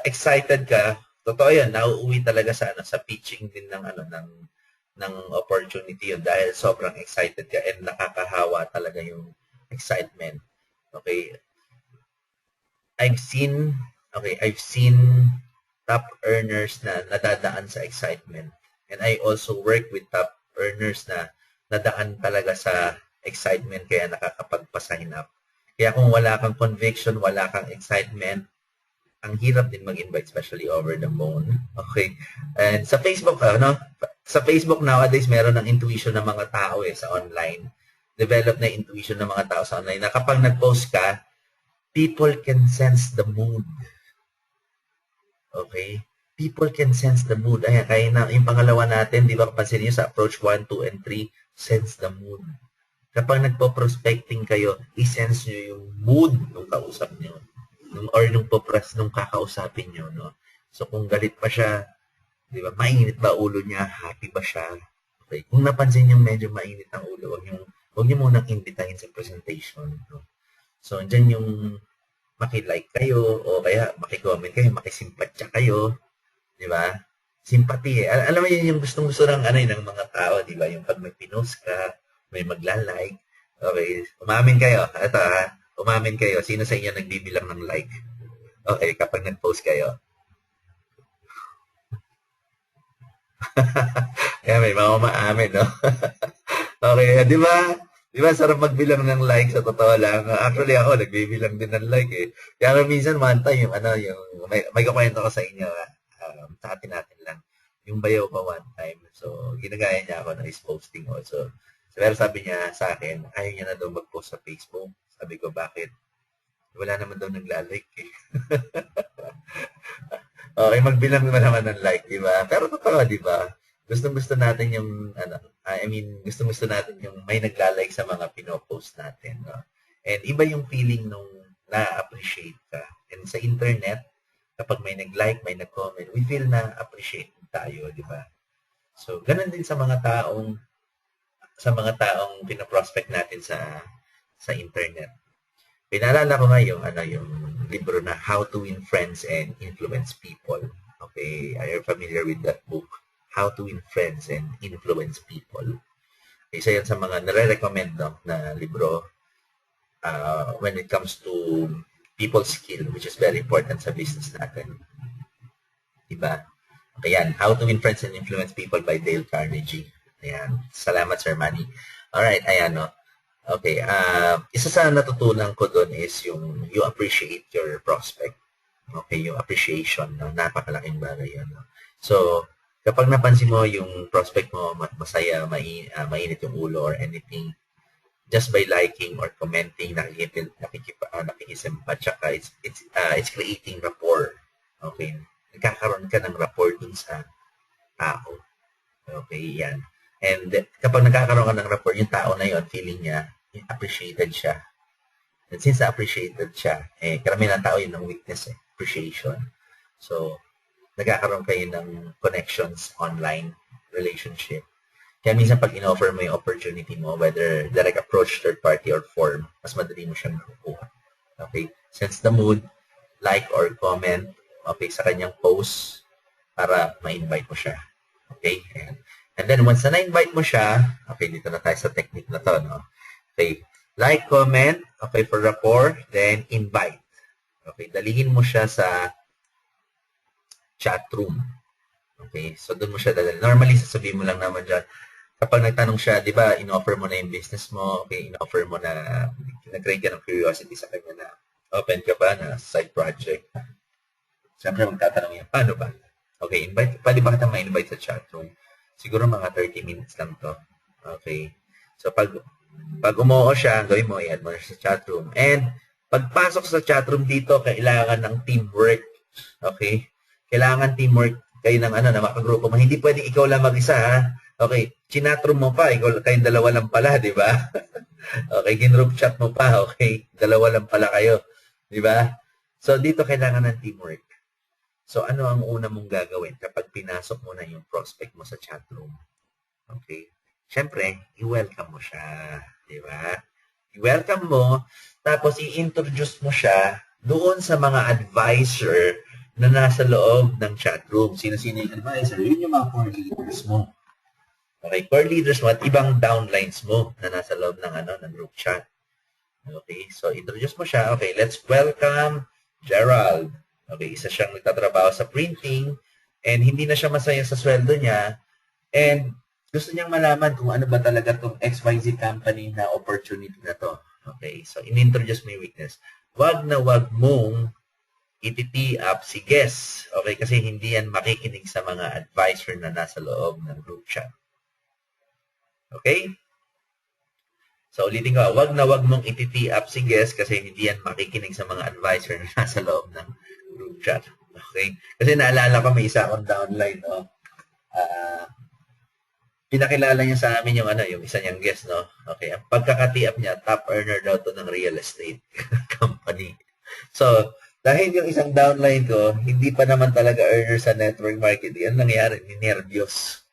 excited ka, totoo yan, nauuwi talaga sa pitching din ng opportunity yun dahil sobrang excited ka and nakakahawa talaga yung excitement. Okay. I've seen top earners na nadadaan sa excitement. And I also work with top earners na nadaan talaga sa excitement kaya nakakapagpa-sign up. Kaya kung wala kang conviction, wala kang excitement, ang hirap din mag-invite, especially over the phone. Okay? And sa Facebook, sa Facebook nowadays, meron ng intuition ng mga tao sa online. Develop na intuition ng mga tao sa online na kapag nag-post ka, people can sense the mood. Okay? People can sense the mood. Ayan, kaya na, yung pangalawa natin, di ba kapansin niyo sa approach 1, 2, and 3, sense the mood. Kapag nagpo-prospecting kayo, i-sense nyo yung mood ng kausap nyo. Or nung kakausapin nyo. No? So, kung galit pa siya, di ba, mainit ba ulo niya? Happy ba siya? Okay. Kung napansin nyo medyo mainit ang ulo, huwag nyo munang imbitahin sa presentation. No? So, dyan yung maki-like kayo, o kaya maki-comment kayo, makisimpatya kayo. Di ba? Sympathy. Alam mo yun yung gustong-gusto ng mga tao, di ba? Yung pag may pinost ka, may magla-like. Okay, umamin kayo. Ito umamin kayo. Sino sa inyo nagbibilang ng like? Okay, kapag nag-post kayo. Kaya may mga umaamin, no? Okay, di ba? Di ba, sarap magbilang ng like sa totoo lang. Actually, ako, nagbibilang din ng like eh. Kaya minsan, one time, may kukwento ko sa inyo, sa atin lang. Yung bayaw pa one time. So, ginagaya niya ako na is posting also. Pero sabi niya sa akin, ayaw niya na daw mag-post sa Facebook. Sabi ko, bakit? Wala naman daw nagla-like eh. Okay, magbilang naman ng like, di ba? Pero totoo, di ba? Gustong-gusto natin yung, gustong-gusto natin yung may nagla-like sa mga pinopost natin. No? And iba yung feeling nung na-appreciate ka. And sa internet, kapag may nag-like, may nag-comment, we feel na appreciate tayo, di ba? So, ganun din sa mga taong pinoprospect natin sa sa internet. Pinaalala ko nga yung, yung libro na How to Win Friends and Influence People. Okay, are you familiar with that book? How to Win Friends and Influence People. Isa yan sa mga nare-recommend na libro when it comes to people skill, which is very important sa business natin. Diba? Okay, yan. How to Win Friends and Influence People by Dale Carnegie. Ayan. Salamat, Sir Manny. Alright, ayan, no? Okay, isa sa natutunan ko doon is yung you appreciate your prospect. Okay, yung appreciation, no? Napakalaking bagay yun. No? So, kapag napansin mo yung prospect mo masaya, mainit yung ulo or anything, just by liking or commenting, nakikisimpa, tsaka it's creating rapport. Okay, nagkakaroon ka ng rapport dun sa tao. Okay, yan. And kapag nagkakaroon ka ng rapport, yung tao na yun, feeling niya, appreciated siya. And since appreciated siya, karamihan ng tao yun ng weakness, appreciation. So, nagkakaroon kayo ng connections online, relationship. Kaya minsan pag in-offer mo yung opportunity mo, whether direct approach, third party, or form, mas madali mo siyang makukuha. Okay? Sense the mood, like or comment, okay, sa kanyang post para ma-invite mo siya. Okay? And then, once na-invite mo siya, okay, dito na tayo sa technique na to, no? Okay, like, comment, okay, for rapport, then invite. Okay, dalhin mo siya sa chat room. Okay, so doon mo siya dadalhin. Normally, sasabihin mo lang naman dyan, kapag nagtanong siya, di ba, in-offer mo na yung business mo, okay, in-offer mo na, nag-create ka ng curiosity sa kanya na, open ka ba na side project? Siyempre, magtatanong yan, paano ba? Okay, invite, pwede ba kita ma-invite sa chat room? Siguro mga 30 minutes lang to. Okay, so pag umuo siya, gawin mo, i-add mo sa chat room. And, pagpasok sa chat room dito, kailangan ng teamwork. Okay? Kailangan teamwork kayo ng na makagrupo mo. Hindi pwedeng ikaw lang mag-isa, ha? Okay, chinat room mo pa, kayong dalawa lang pala, di ba? Okay, ginroup chat mo pa, okay? Dalawa lang pala kayo, di ba? So, dito kailangan ng teamwork. So, ano ang una mong gagawin kapag pinasok mo na yung prospect mo sa chat room? Okay? Siyempre, i-welcome mo siya, di ba? I-welcome mo, tapos i-introduce mo siya doon sa mga advisor na nasa loob ng chat room. Sino-sino yung advisor? Yun yung mga core leaders mo. Okay, core leaders mo at ibang downlines mo na nasa loob ng ng group chat. Okay, so introduce mo siya. Okay, let's welcome Gerald. Okay, isa siyang nagtatrabaho sa printing and hindi na siya masaya sa sweldo niya and gusto niyang malaman kung ano ba talaga itong XYZ company na opportunity na to. Okay, so in-introduce mo yung weakness. Wag na wag mong iti-tee up si guest. Okay, kasi hindi yan makikinig sa mga advisor na nasa loob ng group chat. Okay? So ulitin ko, wag na wag mong iti-tee up si guest kasi hindi yan makikinig sa mga advisor na nasa loob ng group chat. Okay? Kasi naalala ko may isa akong downline, no? Pinakilala niya sa amin yung isa niyang guest, no? Okay, ang pagkakatiap niya, top earner daw to ng real estate company. So, dahil yung isang downline ko, hindi pa naman talaga earner sa network marketing, ano nangyari? Ninervyos.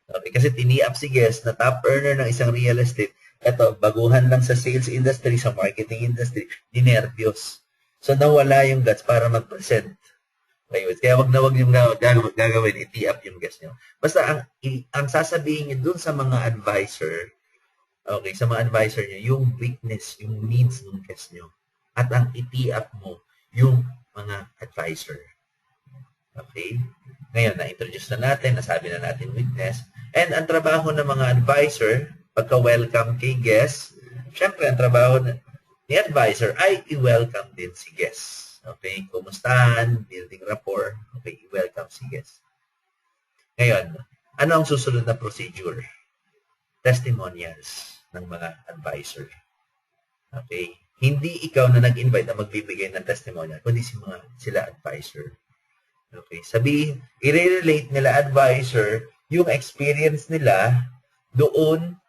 Okay, kasi tiniap si guest na top earner ng isang real estate. Ito, baguhan lang sa sales industry, sa marketing industry, ninervyos. So, nawala yung guts para mag-present. Kaya wag na wag yung gagawin, i-tee up yung guest nyo. Basta ang sasabihin nyo dun sa mga advisor, okay, sa mga advisor nyo, yung weakness, yung needs ng guest nyo. At ang i-tee up mo, yung mga advisor. Okay? Ngayon, na-introduce na natin, nasabi na natin weakness. And ang trabaho ng mga advisor, pagka-welcome kay guest, syempre ang trabaho ni advisor ay i-welcome din si guest. Okay, kumustahan, building rapport, okay, i-welcome si guest. Ngayon, ano ang susunod na procedure? Testimonials ng mga advisor. Okay, hindi ikaw na nag-invite na magbibigay ng testimonial, kundi sila advisor. Okay, sabihin, i-relate nila advisor yung experience nila doon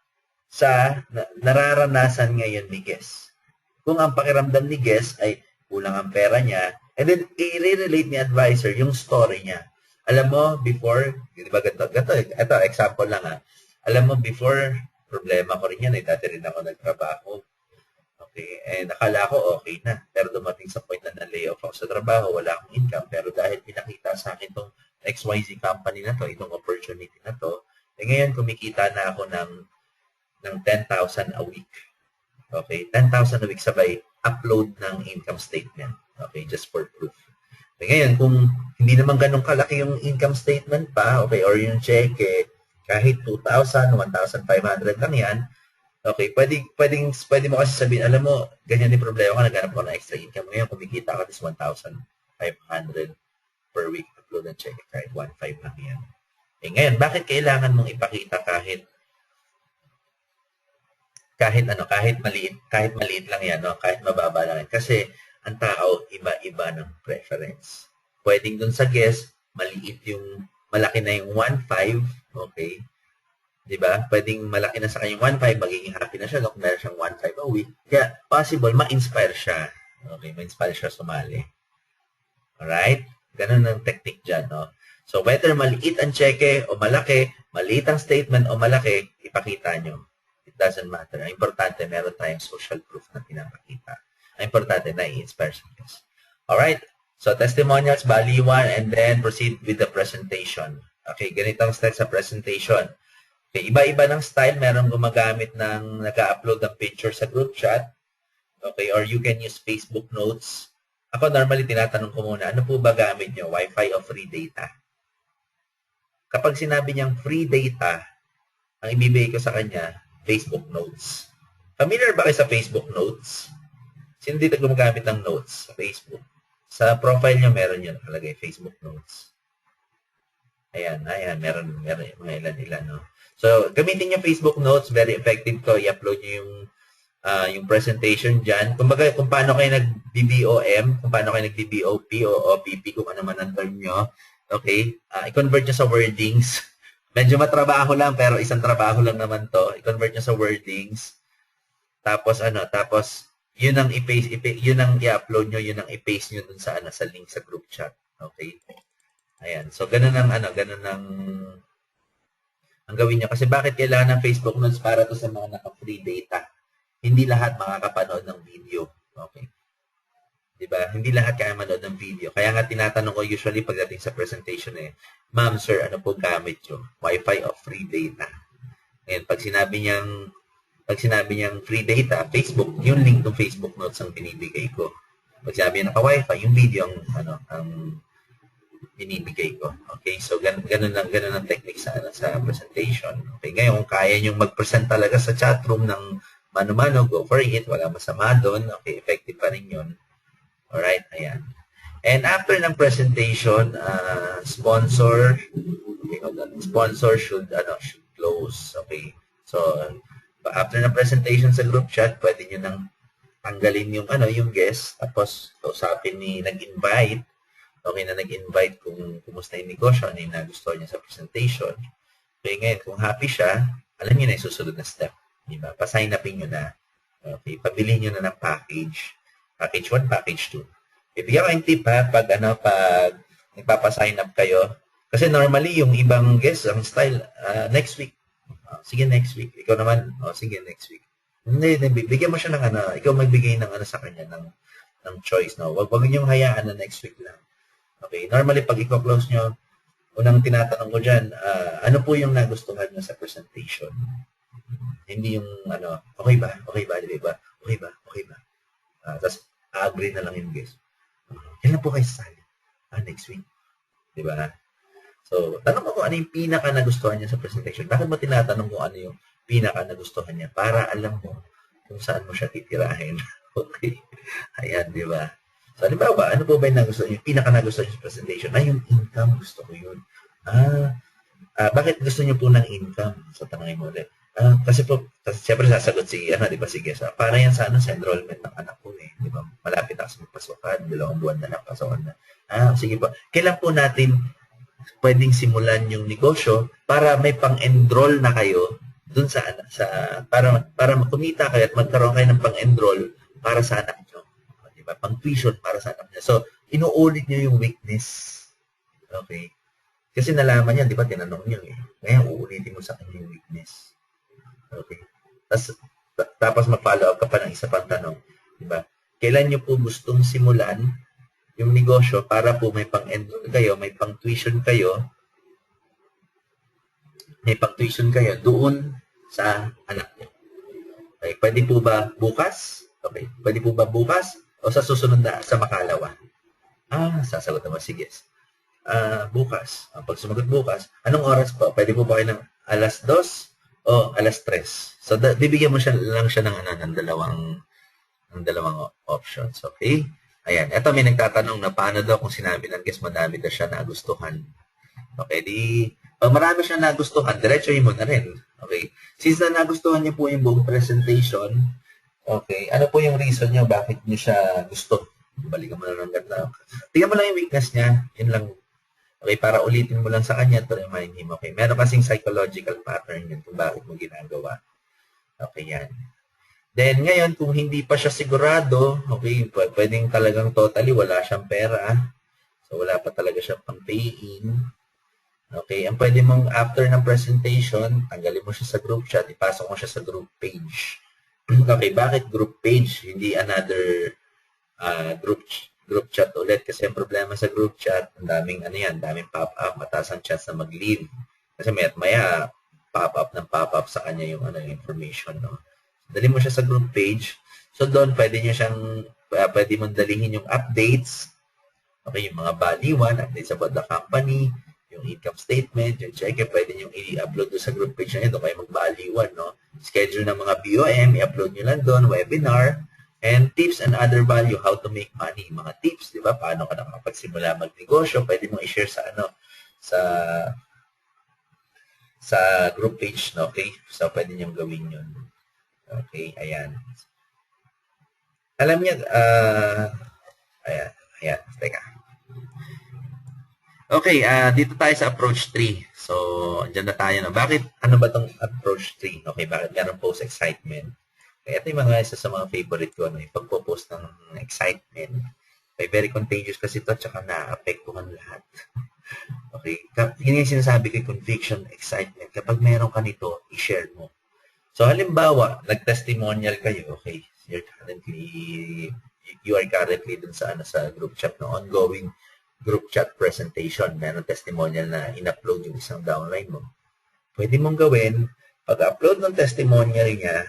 sa nararanasan ngayon ni guest. Kung ang pakiramdam ni guest ay kulang ang pera niya, and then i-relate ni advisor yung story niya. Alam mo, before, di ba ganito, ito, example lang ha. Alam mo, before, problema ko rin yan, dati rin ako nagtrabaho. Okay. And akala ko okay na. Pero dumating sa point na na-layoff ako sa trabaho, wala akong income. Pero dahil pinakita sa akin itong XYZ company na to, itong opportunity na to, ngayon kumikita na ako ng 10,000 a week. Okay, 10,000 a week sabay upload ng income statement. Okay, just for proof. Ngayon, kung hindi naman ganun kalaki yung income statement pa, okay, or yung check, kahit 2,000, 1,500 lang yan, okay, pwede mo kasi sabihin, alam mo, ganyan yung problema ko, naghanap ko ng extra income. Ngayon, kumikita ka is 1,500 per week upload ng check, kahit 1,500 lang yan. Ngayon, bakit kailangan mong ipakita kahit maliit lang yan, no? Kahit mababa lang yan. Kasi ang tao, iba-iba ng preference. Pwedeng dun sa guest, malaki na yung 1.5, okay? Diba? Pwedeng malaki na sa kanya yung 1.5, magiging happy na siya kung meron siyang 1.5 a week. Kaya, possible, ma-inspire siya. Okay, ma-inspire siya sumali. Alright? Ganun ang technique dyan, no? So, whether maliit ang cheque o malaki, maliit ang statement o malaki, ipakita nyo. It doesn't matter. Ang importante, meron tayong social proof na pinapakita. Ang importante na i-inspire sa guys. Alright? So, testimonials, baliwan, and then proceed with the presentation. Okay, ganito ang style sa presentation. Okay, iba-iba ng style. Merong gumagamit ng nag-upload ng picture sa group chat. Okay, or you can use Facebook Notes. Ako, normally, tinatanong ko muna, ano po ba gamit nyo? Wi-Fi o free data? Kapag sinabi niyang free data, ang ibibigay ko sa kanya, Facebook Notes. Familiar ba kayo sa Facebook Notes? Sino dito gumagamit ng notes sa Facebook? Sa profile niyo, meron yun. Nakalagay, Facebook Notes. Ayan, meron mga ilan, no? So, gamitin niyo Facebook Notes. Very effective to. I-upload niyo yung presentation dyan. Kumbaga, kung paano kayo nag-BBOM, kung paano kayo nag-BBOP o OPP, kung ano man ang term nyo. Okay? I-convert nyo sa wordings. Medyo matrabaho lang, pero isang trabaho lang naman to. I-convert nyo sa wordings. Tapos, yun ang yun ang i-upload nyo, yun ang i-paste nyo dun sa link sa group chat. Okay? Ayan. So, ganun ang gawin nyo. Kasi bakit kailangan ng Facebook Notes? Para to sa mga naka-free data. Hindi lahat makakapanood ng video. Okay? Diba? Hindi lahat kaya manood ng video. Kaya nga tinatanong ko usually pagdating sa presentation Ma'am, sir, ano po gamit nyo? Wi-Fi o free data? Ngayon, pag sinabi niyang free data, Facebook, yung link ng Facebook Notes ang binibigay ko. Pag sinabi niya naka-Wi-Fi, yung video ang binibigay ko. Okay? So, ganun ang technique sa presentation. Okay? Ngayon, kung kaya niyong mag-present talaga sa chat room ng mano-mano, go for it. Wala masama doon. Okay, effective pa rin yun. Alright, ayan. And after ng presentation, sponsor should close. Okay. So, after ng presentation sa group chat, pwede nyo nang tanggalin yung guest, tapos kausapin ni nag-invite. Okay na nag-invite kung kumusta yung negosyo, ano yung nagustuhan niya sa presentation. Okay, ngayon, kung happy siya, alam niyo na yung susunod na step. Diba? Pa-sign upin nyo na. Okay, pabili nyo na ng package. Package 1, package 2. Ibigyan ko yung tip pag nagpapasign up kayo. Kasi normally, yung ibang guest, ang style, next week. Sige, next week. Ikaw naman, sige, next week. Hindi, bigyan mo siya ng ikaw magbigay ng sa kanya, ng choice, no? Wag niyong hayaan na next week lang. Okay, normally, pag i-close nyo, unang tinatanong ko dyan, ano po yung nagustuhan nyo sa presentation? Hindi yung, okay ba? Di ba? Okay ba? Tapos, agree na lang yung guest. Kailan po kayo sasali? Next week. Di ba? So, tanong mo kung ano yung pinaka-nagustuhan niya sa presentation. Bakit mo tinatanong kung ano yung pinaka-nagustuhan niya? Para alam mo kung saan mo siya titirahin. Okay? Ayan, di ba? So, halimbawa, ano po ba yung nagustuhan niyo? Pinaka-nagustuhan niyo sa presentation? Yung income, gusto ko yun. Bakit gusto niyo po ng income? So, tanongin mo ulit. Kasi siyempre sasagot si guest. Para yan sa enrollment ng anak ko di ba? Malapit na sa magpasokan, 2 buwan na lang pasokan na. Sige po. Kailan po natin pwedeng simulan yung negosyo para may pang-enroll na kayo dun para kumita kayo at magkaroon kayo ng pang-enroll para sa anak nyo. Di ba? Pang-tuition para sa anak nyo. So, inuulit nyo yung weakness. Okay? Kasi nalaman niya, di ba, tinanong niyo Ngayon, uulitin mo sa kanya yung weakness. Okay. tapos mag-follow up ka pa ng isa pang tanong. Diba? Kailan nyo po gustong simulan yung negosyo para po may pang-enroll kayo, may pang-tuition kayo, doon sa anak nyo. Okay, pwede po ba bukas? Okay, pwede po ba bukas? O sa susunod na, sa makalawa? Sasagot naman, sige. Bukas. Pag sumagot bukas, anong oras po? Pwede po ba kayo ng alas 2 o alas 3? So, bibigyan mo lang siya ng dalawang options. Okay? Ayan. Ito may nagtatanong na paano daw kung sinabi ng guest madami daw siya nagustuhan. Okay, pag marami siya nagustuhan, diretsohin mo na rin. Okay? Since na nagustuhan niyo po yung buong presentation, okay, ano po yung reason niyo bakit niyo siya gusto? Balikan mo na ng ganda. Tingnan mo lang yung weakness niya. Yun lang. Okay, para ulitin mo lang sa kanya to remind him. Okay, meron kasing psychological pattern yun kung bakit mo ginagawa. Okay, yan. Then, ngayon, kung hindi pa siya sigurado, okay, pwedeng talagang totally wala siyang pera. So, wala pa talaga siyang pang-pay-in. Okay, ang pwede mong after ng presentation, tanggalin mo siya sa group chat, ipasok mo siya sa group page. Okay, bakit group page? Hindi another group chat ulit kasi ang problema sa group chat, ang daming pop-up, mataas ang chance na mag-leave. Kasi maya pop-up sa kanya yung information, no. Dali mo siya sa group page. So doon pwede mong dalihin yung updates. Okay, yung mga baliwan, updates about the company, yung income statement, yung check, pwede nyo i-upload doon sa group page na ito, kayo magbaliwan, no. Schedule ng mga BOM, i-upload nyo lang doon, webinar, and tips and other value, how to make money. Mga tips, di ba? Paano ka nakapagsimula magnegosyo? Pwede mong i-share sa group page, no? Okay? So, pwede niyong gawin yun. Okay, ayan. Alam niya, ayan, teka. Okay, dito tayo sa approach 3. So, andyan na tayo, no? Ano ba tong approach 3? Okay, bakit meron post excitement? Kaya ito yung isa sa mga favorite ko, yung pagpo-post ng excitement. Okay, very contagious kasi ito, tsaka na-apektuhan lahat. Okay, yun yung sinasabi ko, conviction, excitement. Kapag meron ka nito, i-share mo. So, halimbawa, nag-testimonial kayo, okay, you are currently dun sa group chat, no, ongoing group chat presentation, meron testimonial na in-upload yung isang downline mo. Pwede mong gawin, pag-upload ng testimonial niya,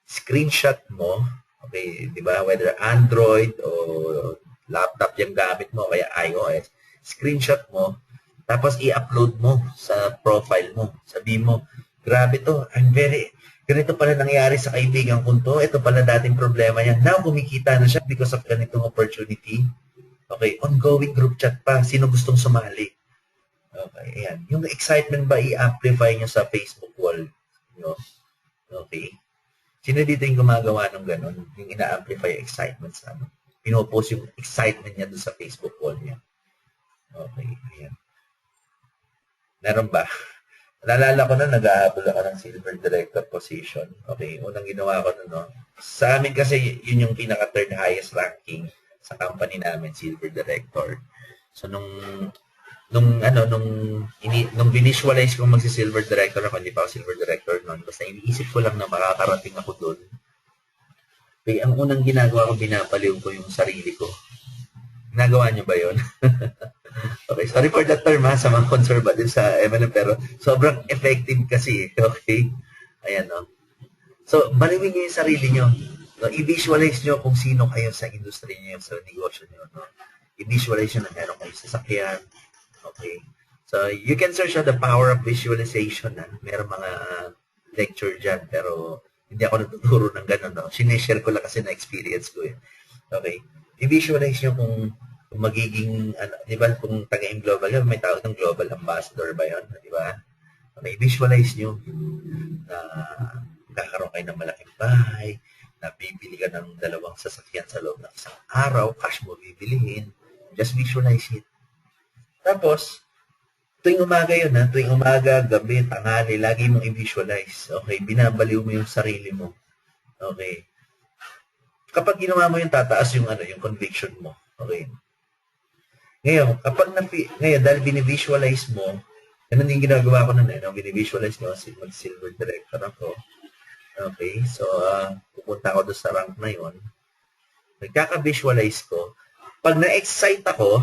screenshot mo, okay, di ba, whether Android o laptop yung gamit mo, kaya iOS, screenshot mo, tapos i-upload mo sa profile mo. Sabihin mo, grabe to, ganito pala nangyari sa kaibigan ko to, ito pala dating problema niya, now kumikita na siya because of ganitong opportunity. Okay, ongoing group chat pa, sino gustong sumali? Okay, ayan. Yung excitement ba i-amplify nyo sa Facebook wall? No? Okay. Sino dito yung gumagawa ng ganun? Yung ina-amplify yung excitement sa pinopost yung excitement niya doon sa Facebook wall niya. Okay, ayan. Meron ba? Naalala ko na nag-ahabol ako ng silver director position. Okay, unang ginawa ko na, no? Sa amin kasi, yun yung pinaka-third highest ranking sa company namin, silver director. So, nung binisualize kong magsi-silver director ako, hindi pa ako silver director noon, basta iniisip ko lang na makakarating ako doon. Okay, ang unang ginagawa ko, binabaliw ko yung sarili ko. Ginagawa niyo ba yun? Okay, sorry for that term sa mga conservative sa MLM, pero sobrang effective kasi. Okay? Ayan, no? So, baliwin niyo yung sarili niyo. No? I-visualize niyo kung sino kayo sa industry niyo, sa negosyo niyo. No? I-visualize niyo na meron kayo sasakyan. Okay. So, you can search on the power of visualization. Meron mga lecture dyan, pero hindi ako natuturo ng gano'n. No? Sinishare ko lang kasi na experience ko. Okay. I-visualize nyo kung magiging, di ba, kung taga-in global, may tawag ng global ambassador ba yun? Di ba? Okay. Visualize nyo na kakaroon kayo ng malaking bahay, na bibili ka ng 2 sasakyan sa loob ng isang araw, cash mo bibilihin. Just visualize it. Tapos, tuwing umaga yun, tuwing umaga, gabi, tanghali, lagi mong i-visualize. Okay, binabaliw mo yung sarili mo. Okay. Kapag ginawa mo yung tataas yung conviction mo. Okay. Ngayon, dahil binivisualize mo, ganun yung ginagawa ko nun, binivisualize ko, mag-silver director ako. Okay, so pupunta ako doon sa rank na yun. Nagkaka-visualize ko. Pag na-excite ako,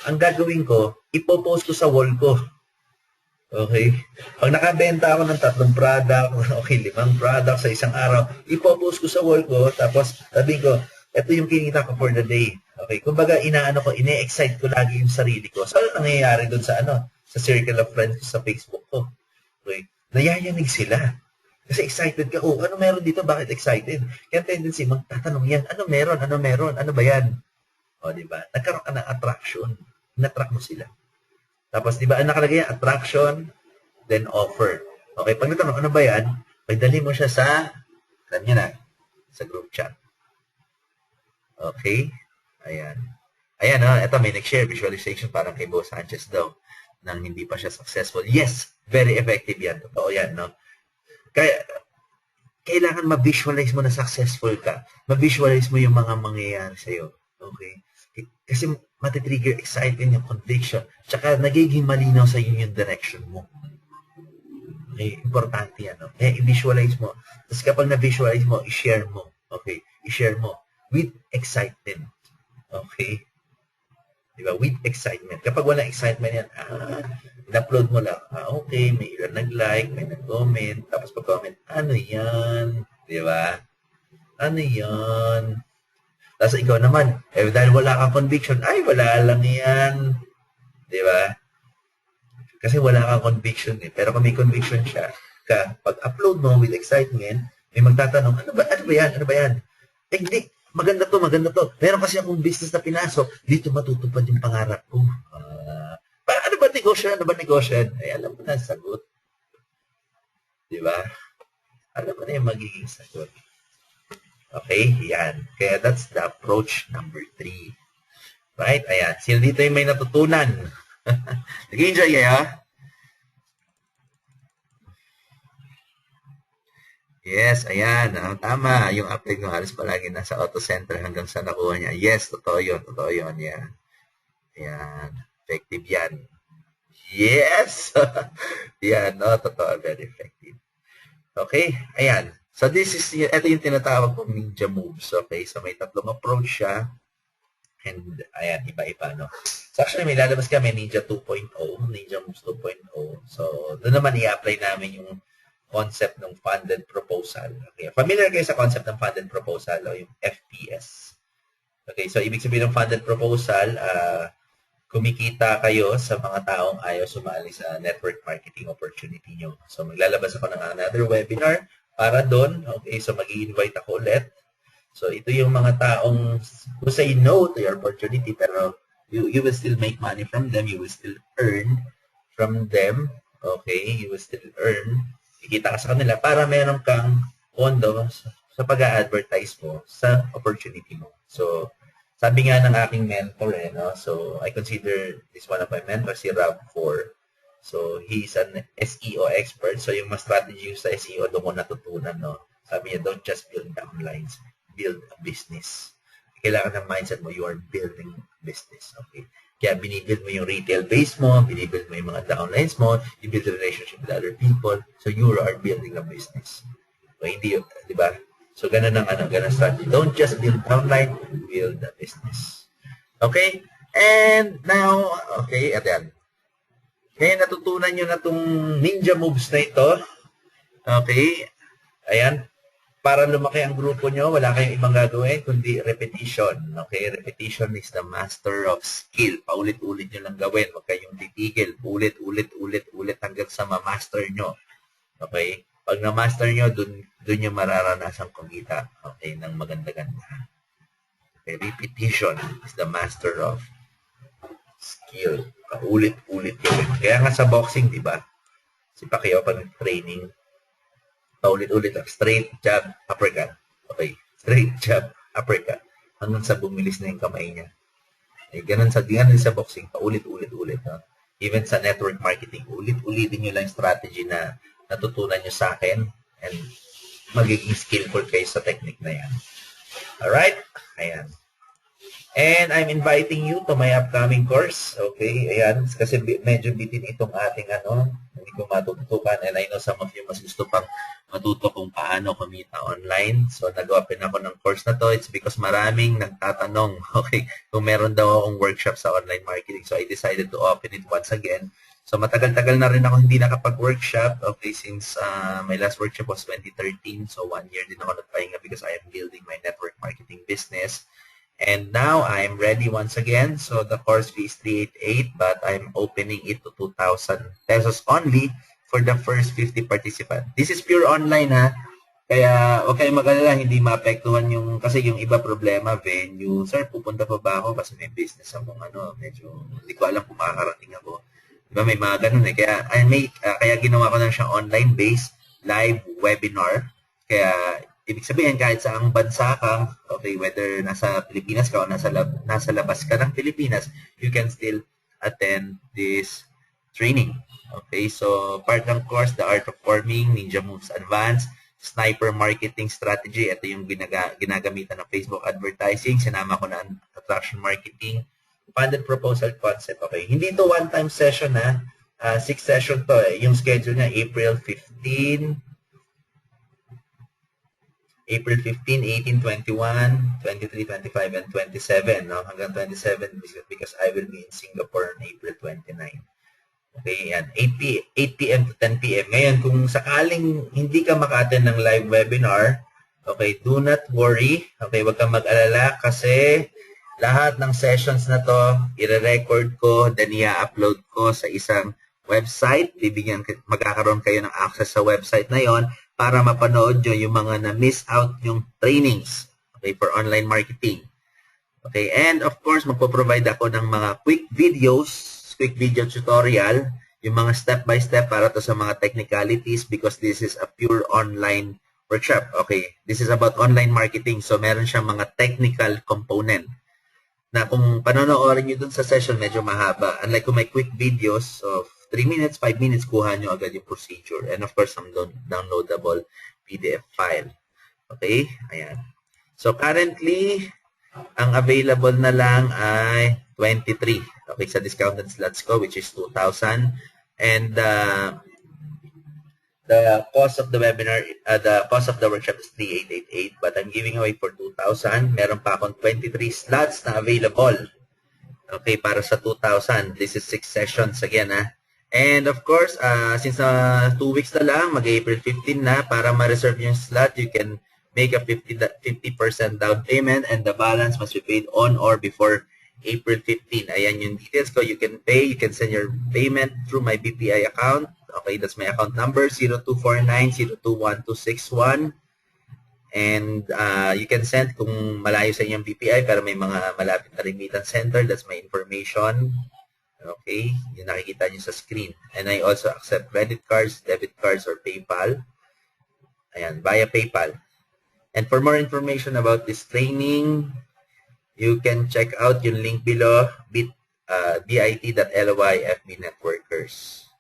ang gagawin ko, ipopost ko sa wall ko. Okay? Pag nakabenta ako ng 3 product, okay, 5 product sa isang araw, ipopost ko sa wall ko, tapos sabihin ko, ito yung kinita ko for the day. Okay? Kumbaga, ine-excite ko lagi yung sarili ko. So, ano nangyayari doon sa sa circle of friends ko sa Facebook ko? Okay? Nayayanig sila. Kasi excited ka, ano meron dito? Bakit excited? Kaya tendency, magtatanong yan, ano meron? Ano ba yan? O, di ba? Nagkaroon ka ng attraction. Na-attract mo sila. Tapos, di ba, ang nakalagay yan, attraction, then offer. Okay, pag natanong, ano ba yan? Pagdali mo siya sa, alam niya na, sa group chat. Okay? Ayan. Ayan, ito may nag-share visualization parang kay Bo Sanchez daw nang hindi pa siya successful. Yes, very effective yan. Totoo yan, no? Kaya, kailangan ma-visualize mo na successful ka. Ma-visualize mo yung mga mangyayari sa'yo. Okay? Kasi matitrigger excitement yung conviction. Tsaka nagiging malinaw sa iyo yung direction mo. Okay? Importante yan. No? Eh, i-visualize mo. Tapos kapag na-visualize mo, i-share mo. Okay? I-share mo with excitement. Okay? Diba? With excitement. Kapag wala excitement yan, in-upload mo lang, okay, may ilan nag-like, may nag-comment, tapos pag-comment, ano yan? Diba? Ano yan? Tapos ikaw naman, dahil wala kang conviction, ay, wala lang yan. Diba? Kasi wala kang conviction eh. Pero kung may conviction siya, pag-upload mo with excitement, may magtatanong, ano ba yan? Eh, hindi. Maganda to. Meron kasi akong business na pinasok, dito matutupad yung pangarap ko. Ano ba negosyo? Ay, alam mo na ang sagot. Diba? Alam mo na yung magiging sagot. Okay, yan. Kaya that's the approach number 3. Right? Ayan. Sino dito yung may natutunan? Nag-enjoy kayo? Yes, ayan. Tama. Yung update ng halos palagi nasa auto center hanggang sa nakuha niya. Yes, totoo yun. Yan. Ayan. Effective yan. Yes! Yan, no? Totoo. Very effective. Okay, ayan. So ito yung tinatawag kong ninja moves. Okay, so may 3 approach siya. And ayan, iba-iba, no? So actually, may lalabas kami Ninja 2.0, Ninja Moves 2.0. So doon naman i-apply namin yung concept ng funded proposal. Okay, familiar kayo sa concept ng funded proposal o yung FPS. Okay, so ibig sabihin ng funded proposal, kumikita kayo sa mga taong ayaw sumali sa network marketing opportunity nyo. So maglalabas ako ng another webinar para doon. Okay, so mag-i-invite ako ulit. So ito yung mga taong who say no to your opportunity pero you will still make money from them, you will still earn from them. Okay, you will still earn. Ikita ka sa kanila para meron kang pondo sa pag-a-advertise mo sa opportunity mo. So, sabi nga ng aking mentor, no? So, I consider this one of my mentors, si Rob 4. So, he's an SEO expert. So, yung mas strategy sa SEO, doon ko natutunan, no? Sabi niya, don't just build downlines, build a business. Kailangan ng mindset mo, you are building business. Okay? Kaya binibuild mo yung retail base mo, binibuild mo yung mga downlines mo, you build a relationship with other people, so you are building a business. So, hindi, di ba? So, ganun ang ganun strategy. Don't just build downline, build a business. Okay? And now, okay, ayan. Kaya natutunan nyo na itong ninja moves na ito. Okay? Ayan. Para lumaki ang grupo nyo, wala kayong ibang gagawin, kundi repetition. Okay? Repetition is the master of skill. Paulit-ulit nyo lang gawin. Huwag kayong titigil. Ulit hanggang sa ma-master nyo. Okay? Pag na-master nyo, dun nyo mararanasan kumita. Okay? Ng maganda-ganda. Okay? Repetition is the master of skill. Paulit-ulit yun. Kaya nga sa boxing, di ba? Si Pacquiao pag training, paulit-ulit lang. Straight jab, uppercut. Okay. Straight jab, uppercut. Hanggang sa bumilis na yung kamay niya. Eh, ganun sa boxing, paulit-ulit. No? Even sa network marketing, ulit-ulitin nyo lang yung strategy na natutunan nyo sa akin and magiging skillful kayo sa technique na yan. Alright? Ayan. And I'm inviting you to my upcoming course. Okay? Ayan. Kasi medyo bitin itong ating hindi ko matututukan and I know some of you mas gusto pang matuto kung paano kumita online. So, nag-open ako ng course na to. It's because maraming nagtatanong, okay, kung meron daw akong workshop sa online marketing. So, I decided to open it once again. So, matagal-tagal na rin ako hindi nakapag-workshop, okay, since my last workshop was 2013. So, 1 year din ako nagpahinga because I am building my network marketing business. And now, I'm ready once again. So, the course fee is 388, but I'm opening it to 2,000 pesos only for the first 50 participants. This is pure online, ha? Kaya, huwag kayong mag-alala, hindi maapektuhan yung, kasi yung iba problema, venue. Sir, pupunta pa ba ako? Kasi may business akong medyo, hindi ko alam kung makakarating ako. Diba, may mga ganun eh. Kaya ginawa ko na siyang online-based live webinar. Kaya, ibig sabihin, kahit saang bansa ka, okay, whether nasa Pilipinas ka o nasa labas ka ng Pilipinas, you can still attend this training. Okay, so part ng course, The Art of Forming, Ninja Moves Advanced, Sniper Marketing Strategy, ito yung ginagamitan ng Facebook advertising, sinama ko na attraction marketing, funded proposal concept. Okay, hindi to one-time session, ha? 6 session to eh. Yung schedule niya, April 15, 18, 21, 23, 25, and 27. No? Hanggang 27 because I will be in Singapore on April 29. Okay, yan. 8 p.m. to 10 p.m. Ngayon, kung sakaling hindi ka maka-attend ng live webinar, okay, do not worry. Okay, wag kang mag-alala kasi lahat ng sessions na to, i-record ko, then i-upload ko sa isang website. Magkakaroon kayo ng access sa website na yon para mapanood nyo yung mga na-miss out yung trainings, okay, for online marketing. Okay, and of course, magpo-provide ako ng mga quick video tutorial, yung mga step-by-step para to sa mga technicalities because this is a pure online workshop. Okay, this is about online marketing, so meron siyang mga technical component na kung panonoodin nyo dun sa session, medyo mahaba. Unlike kung may quick videos of 3 minutes, 5 minutes, kuha nyo agad yung procedure. And of course, some downloadable PDF file. Okay? Ayan. So, currently, ang available na lang ay 23. Okay, sa discounted slots ko, which is 2,000. And the cost of the webinar, the cost of the workshop is 3,888. But I'm giving away for 2,000. Meron pa akong 23 slots na available. Okay, para sa 2,000. This is 6 sessions again, ha? And of course, since 2 weeks na lang, mag-April 15 na, para ma-reserve yung slot, you can make a 50% down payment and the balance must be paid on or before April 15. Ayan yung details ko. You can pay, you can send your payment through my BPI account. Okay, that's my account number, 0249-021261. And you can send kung malayo sa inyong BPI, pero may mga malapit na remittance center. That's my information. Okay, yung nakikita nyo sa screen. And I also accept credit cards, debit cards, or PayPal. Ayan, via PayPal. And for more information about this training, you can check out yung link below, bit.ly FB Networkers.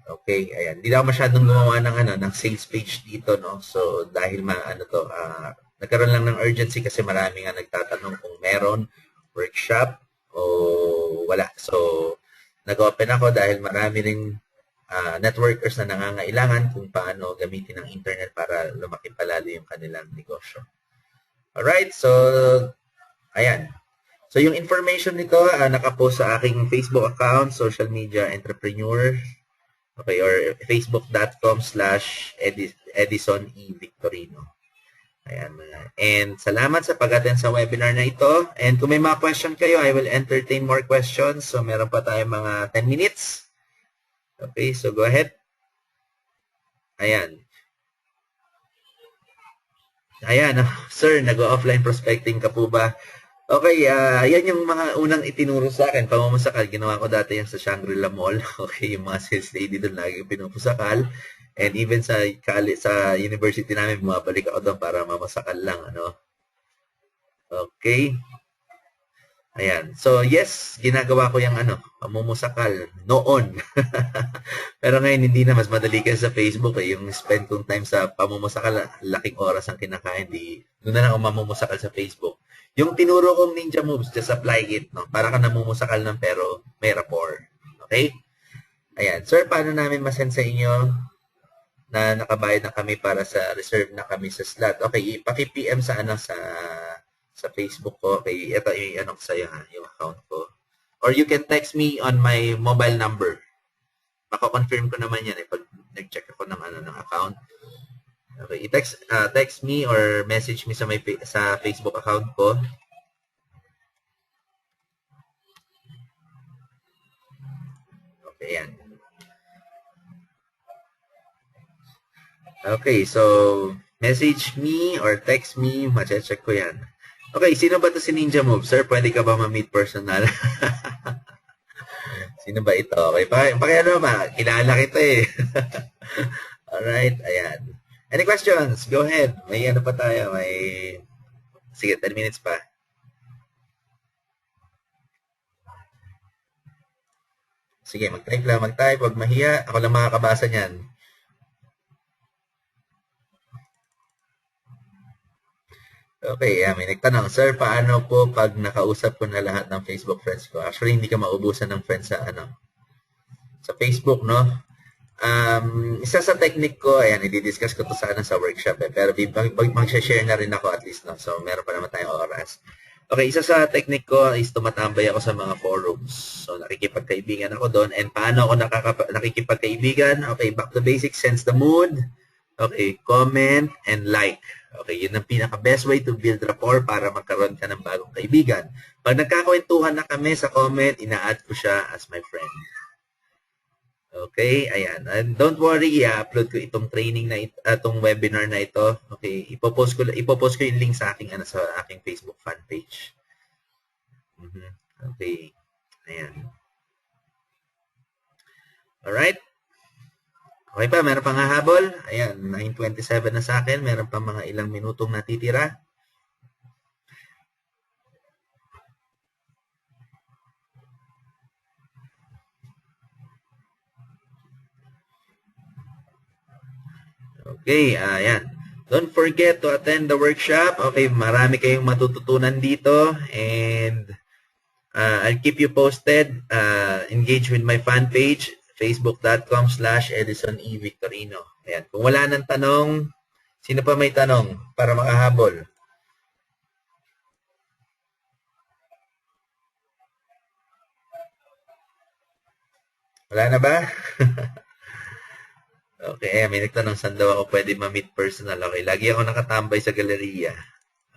Okay, ayan. Hindi na ako masyadong gumawa ng sales page dito, no? So, dahil nagkaroon lang ng urgency kasi marami nga nagtatanong kung meron workshop o wala. So, nag-open ako dahil marami ring networkers na nangangailangan kung paano gamitin ang internet para lumaki palalo yung kanilang negosyo. Alright, so, ayan. So, yung information nito, nakapost sa aking Facebook account, Social Media Entrepreneur, okay, or facebook.com/Edison E. Victorino. Ayan. And salamat sa pag-attend sa webinar na ito. And kung may mga question kayo, I will entertain more questions. So, meron pa tayong mga 10 minutes. Okay, so go ahead. Ayan. Ayan, sir, nag-offline prospecting ka po ba? Okay, yan yung mga unang itinuro sa akin. Pamamasakal, ginawa ko dati yan sa Shangri-La Mall. Okay, yung mga sales lady doon lagi pinupusakal. And even sa university namin, bumabalik ako doon para mamasakal lang, ano. Okay. Ayan. So, yes, ginagawa ko yung pamumusakal noon. Pero ngayon, hindi na. Mas madali ka sa Facebook. Yung spend kong time sa pamumusakal, laking oras ang kinakain. Doon na lang ako mamumusakal sa Facebook. Yung tinuro kong ninja moves, just apply it, no? Para ka namumusakal ng pero may rapport. Okay? Ayan. Sir, paano namin masend sa inyo na nakabayad na kami para sa reserve na kami sa slot. Okay, paki-PM sa sa Facebook ko. Okay, ito yung ko sa'yo ha, yung account ko. Or you can text me on my mobile number. Mako-confirm ko naman yan pag nag-check ako ng ng account. Okay, text me or message me sa Facebook account ko. Okay, yan. Okay, so message me or text me, ma-check ko yan. Okay, sino ba to si Ninja Move? Sir, pwede ka ba ma-meet personal? Sino ba ito? Okay, pakiano ba? Kilala kita eh. Alright, ayan. Any questions? Go ahead. May pa tayo. Sige, 10 minutes pa. Sige, mag-type lang. Mag-type. Huwag mahiya. Ako lang makakabasa niyan. Okay, may nagtanong. Sir, paano po pag nakausap ko na lahat ng Facebook friends ko? Actually, hindi ka maubusan ng friends sa Facebook, no? Isa sa technique ko, ayan, i-discuss ko to sana sa workshop pero mag-share na rin ako at least, no? So, meron pa naman tayong oras. Okay, isa sa technique ko is tumatambay ako sa mga forums. So, nakikipagkaibigan ako doon. And paano ako nakikipagkaibigan? Okay, back to basics, sense the mood. Okay, comment and like. Okay, yun ang pinaka-best way to build rapport para magkaroon ka ng bagong kaibigan. Pag nagkakwentuhan na kami sa comment, ina-add ko siya as my friend. Okay, ayan. And don't worry, i-upload ko itong training na itong webinar na ito. Okay, ipopost ko yung link sa aking sa aking Facebook fan page. Okay. Ayan. All right. Okay pa, meron pang hahabol. Ayan, 9:27 na sa akin. Meron pa mga ilang minutong natitira. Okay, ayan. Don't forget to attend the workshop. Okay, marami kayong matututunan dito. And I'll keep you posted. Engage with my fan page, facebook.com/Edison E. Victorino. Ayan. Kung wala nang tanong, sino pa may tanong para makahabol? Wala na ba? Okay, may nagtanong saan daw ako pwede ma-meet personal. Okay, lagi ako nakatambay sa galeriya.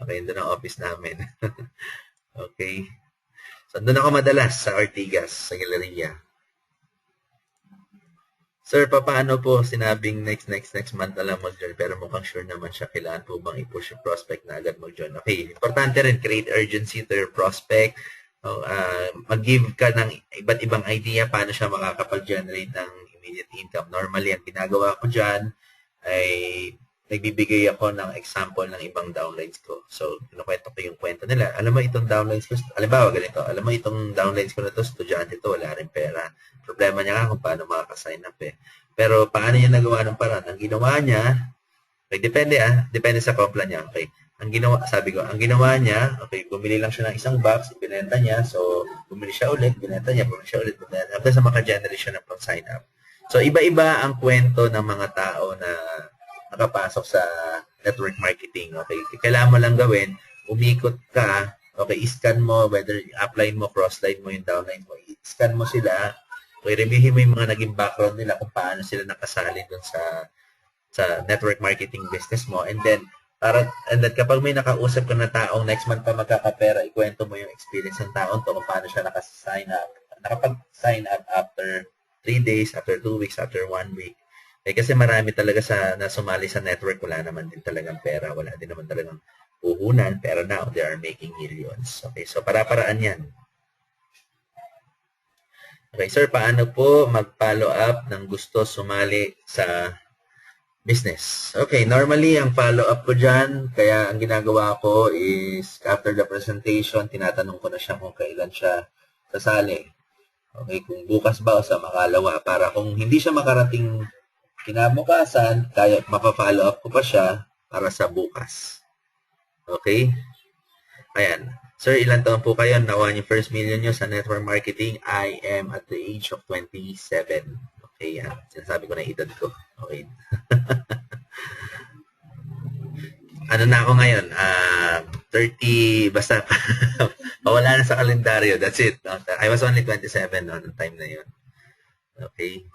Okay, doon ang office namin. Okay. So, doon ako madalas sa Ortigas, sa galeriya. Sir, paano po sinabing next month na lang mag-join pero mukhang sure naman siya, kailangan po bang i-push yung prospect na agad mag-join? Okay, importante rin, create urgency to your prospect. Mag-give ka ng iba't ibang idea paano siya makakapag-generate ng immediate income. Normally, ang ginagawa ko dyan ay nagbibigay ako ng example ng ibang downlines ko. So, kinukwento ko yung kwento nila. Alam mo itong downlines ko, alimbawa ganito, alam mo itong downlines ko na to, estudyante to, wala rin pera. Problema niya nga kung paano makaka-sign up Pero paano niya nagawa ng paraan? Ang ginawa niya, okay, depende sa compla niya. Okay. Ang ginawa niya, okay, bumili lang siya ng isang box, ibinenta niya, so bumili siya ulit, binenta niya, bumili siya ulit, binenta, hanggang sa maka-generate siya ng pang-sign up. So, iba-iba ang kwento ng mga tao na nakapasok sa network marketing. Okay, kailangan mo lang gawin, umikot ka, okay, i-scan mo, whether upline mo, crossline mo yung downline mo, i-scan mo sila, okay, reviewin mo yung mga naging background nila kung paano sila nakasali dun sa network marketing business mo, and then kapag may nakausap ka na taong next month pa magkakapera, ikwento mo yung experience ng taong to kung paano siya nakapag-sign up after 3 days, after 2 weeks, after 1 week. Kasi marami talaga na sumali sa network, wala naman din talagang pera, wala din naman talagang puhunan, pero now they are making millions. Okay, so para-paraan yan. Okay, sir, paano po mag-follow up ng gusto sumali sa business? Okay, normally, ang follow up ko dyan, kaya ang ginagawa ko is after the presentation, tinatanong ko na siya kung kailan siya sasali. Okay, kung bukas ba o sa makalawa, para kung hindi siya makarating kinabukasan, kaya mapa-follow up ko pa siya para sa bukas. Okay? Ayan. Sir, ilan taon po kayo? Nakuha niyo first million niyo sa network marketing? I am at the age of 27. Okay, yan. Sinasabi ko na edad ko. Okay. Ano na ako ngayon? 30, basta wala na sa kalendaryo. That's it. I was only 27 noong time na yun. Okay.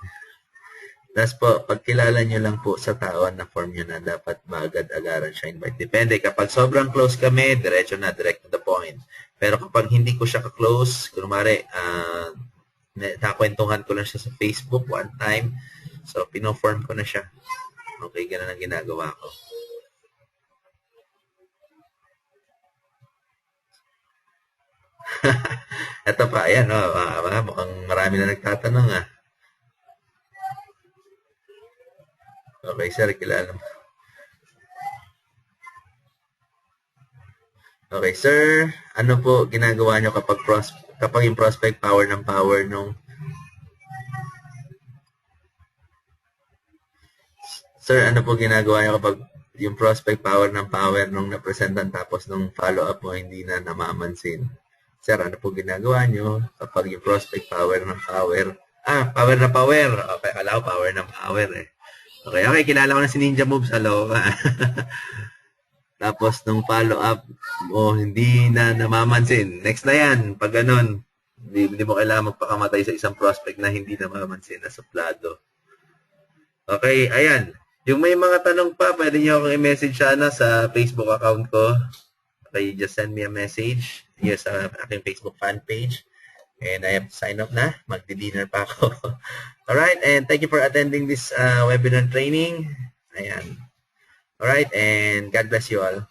Tapos po, pagkilala nyo lang po sa tao na form nyo na dapat ba agad-agaran siya invite. Depende. Kapag sobrang close kami, diretso na, direct to the point. Pero kapag hindi ko siya ka-close, kunwari, nakakwentuhan ko lang siya sa Facebook one time. So, pino-form ko na siya. Okay, ganun ang ginagawa ko. Ito pa, ayan, mukhang marami na nagtatanong, Okay, sir, kilala mo. Okay, sir, ano po ginagawa nyo kapag yung prospect power nung Sir, ano po ginagawa nyo kapag yung prospect power nung napresentan tapos nung follow-up mo hindi na namamansin? Sir, ano po ginagawa nyo kapag yung prospect power power na power. Okay, alam ko power ng power eh. Okay, kilala ko na si Ninja Moves. Hello. Tapos nung follow-up mo hindi na namamansin. Next na yan. Pag ganun, hindi mo kailangan magpakamatay sa isang prospect na hindi namamansin na suplado. Okay, ayan. Yung may mga tanong pa, pwede nyo akong i-message sana sa Facebook account ko. Okay, just send me a message. Yes, aking Facebook fan page. And I have to sign up na. Magdi-dinner pa ako. Alright, and thank you for attending this webinar training. Ayan. Alright, and God bless you all.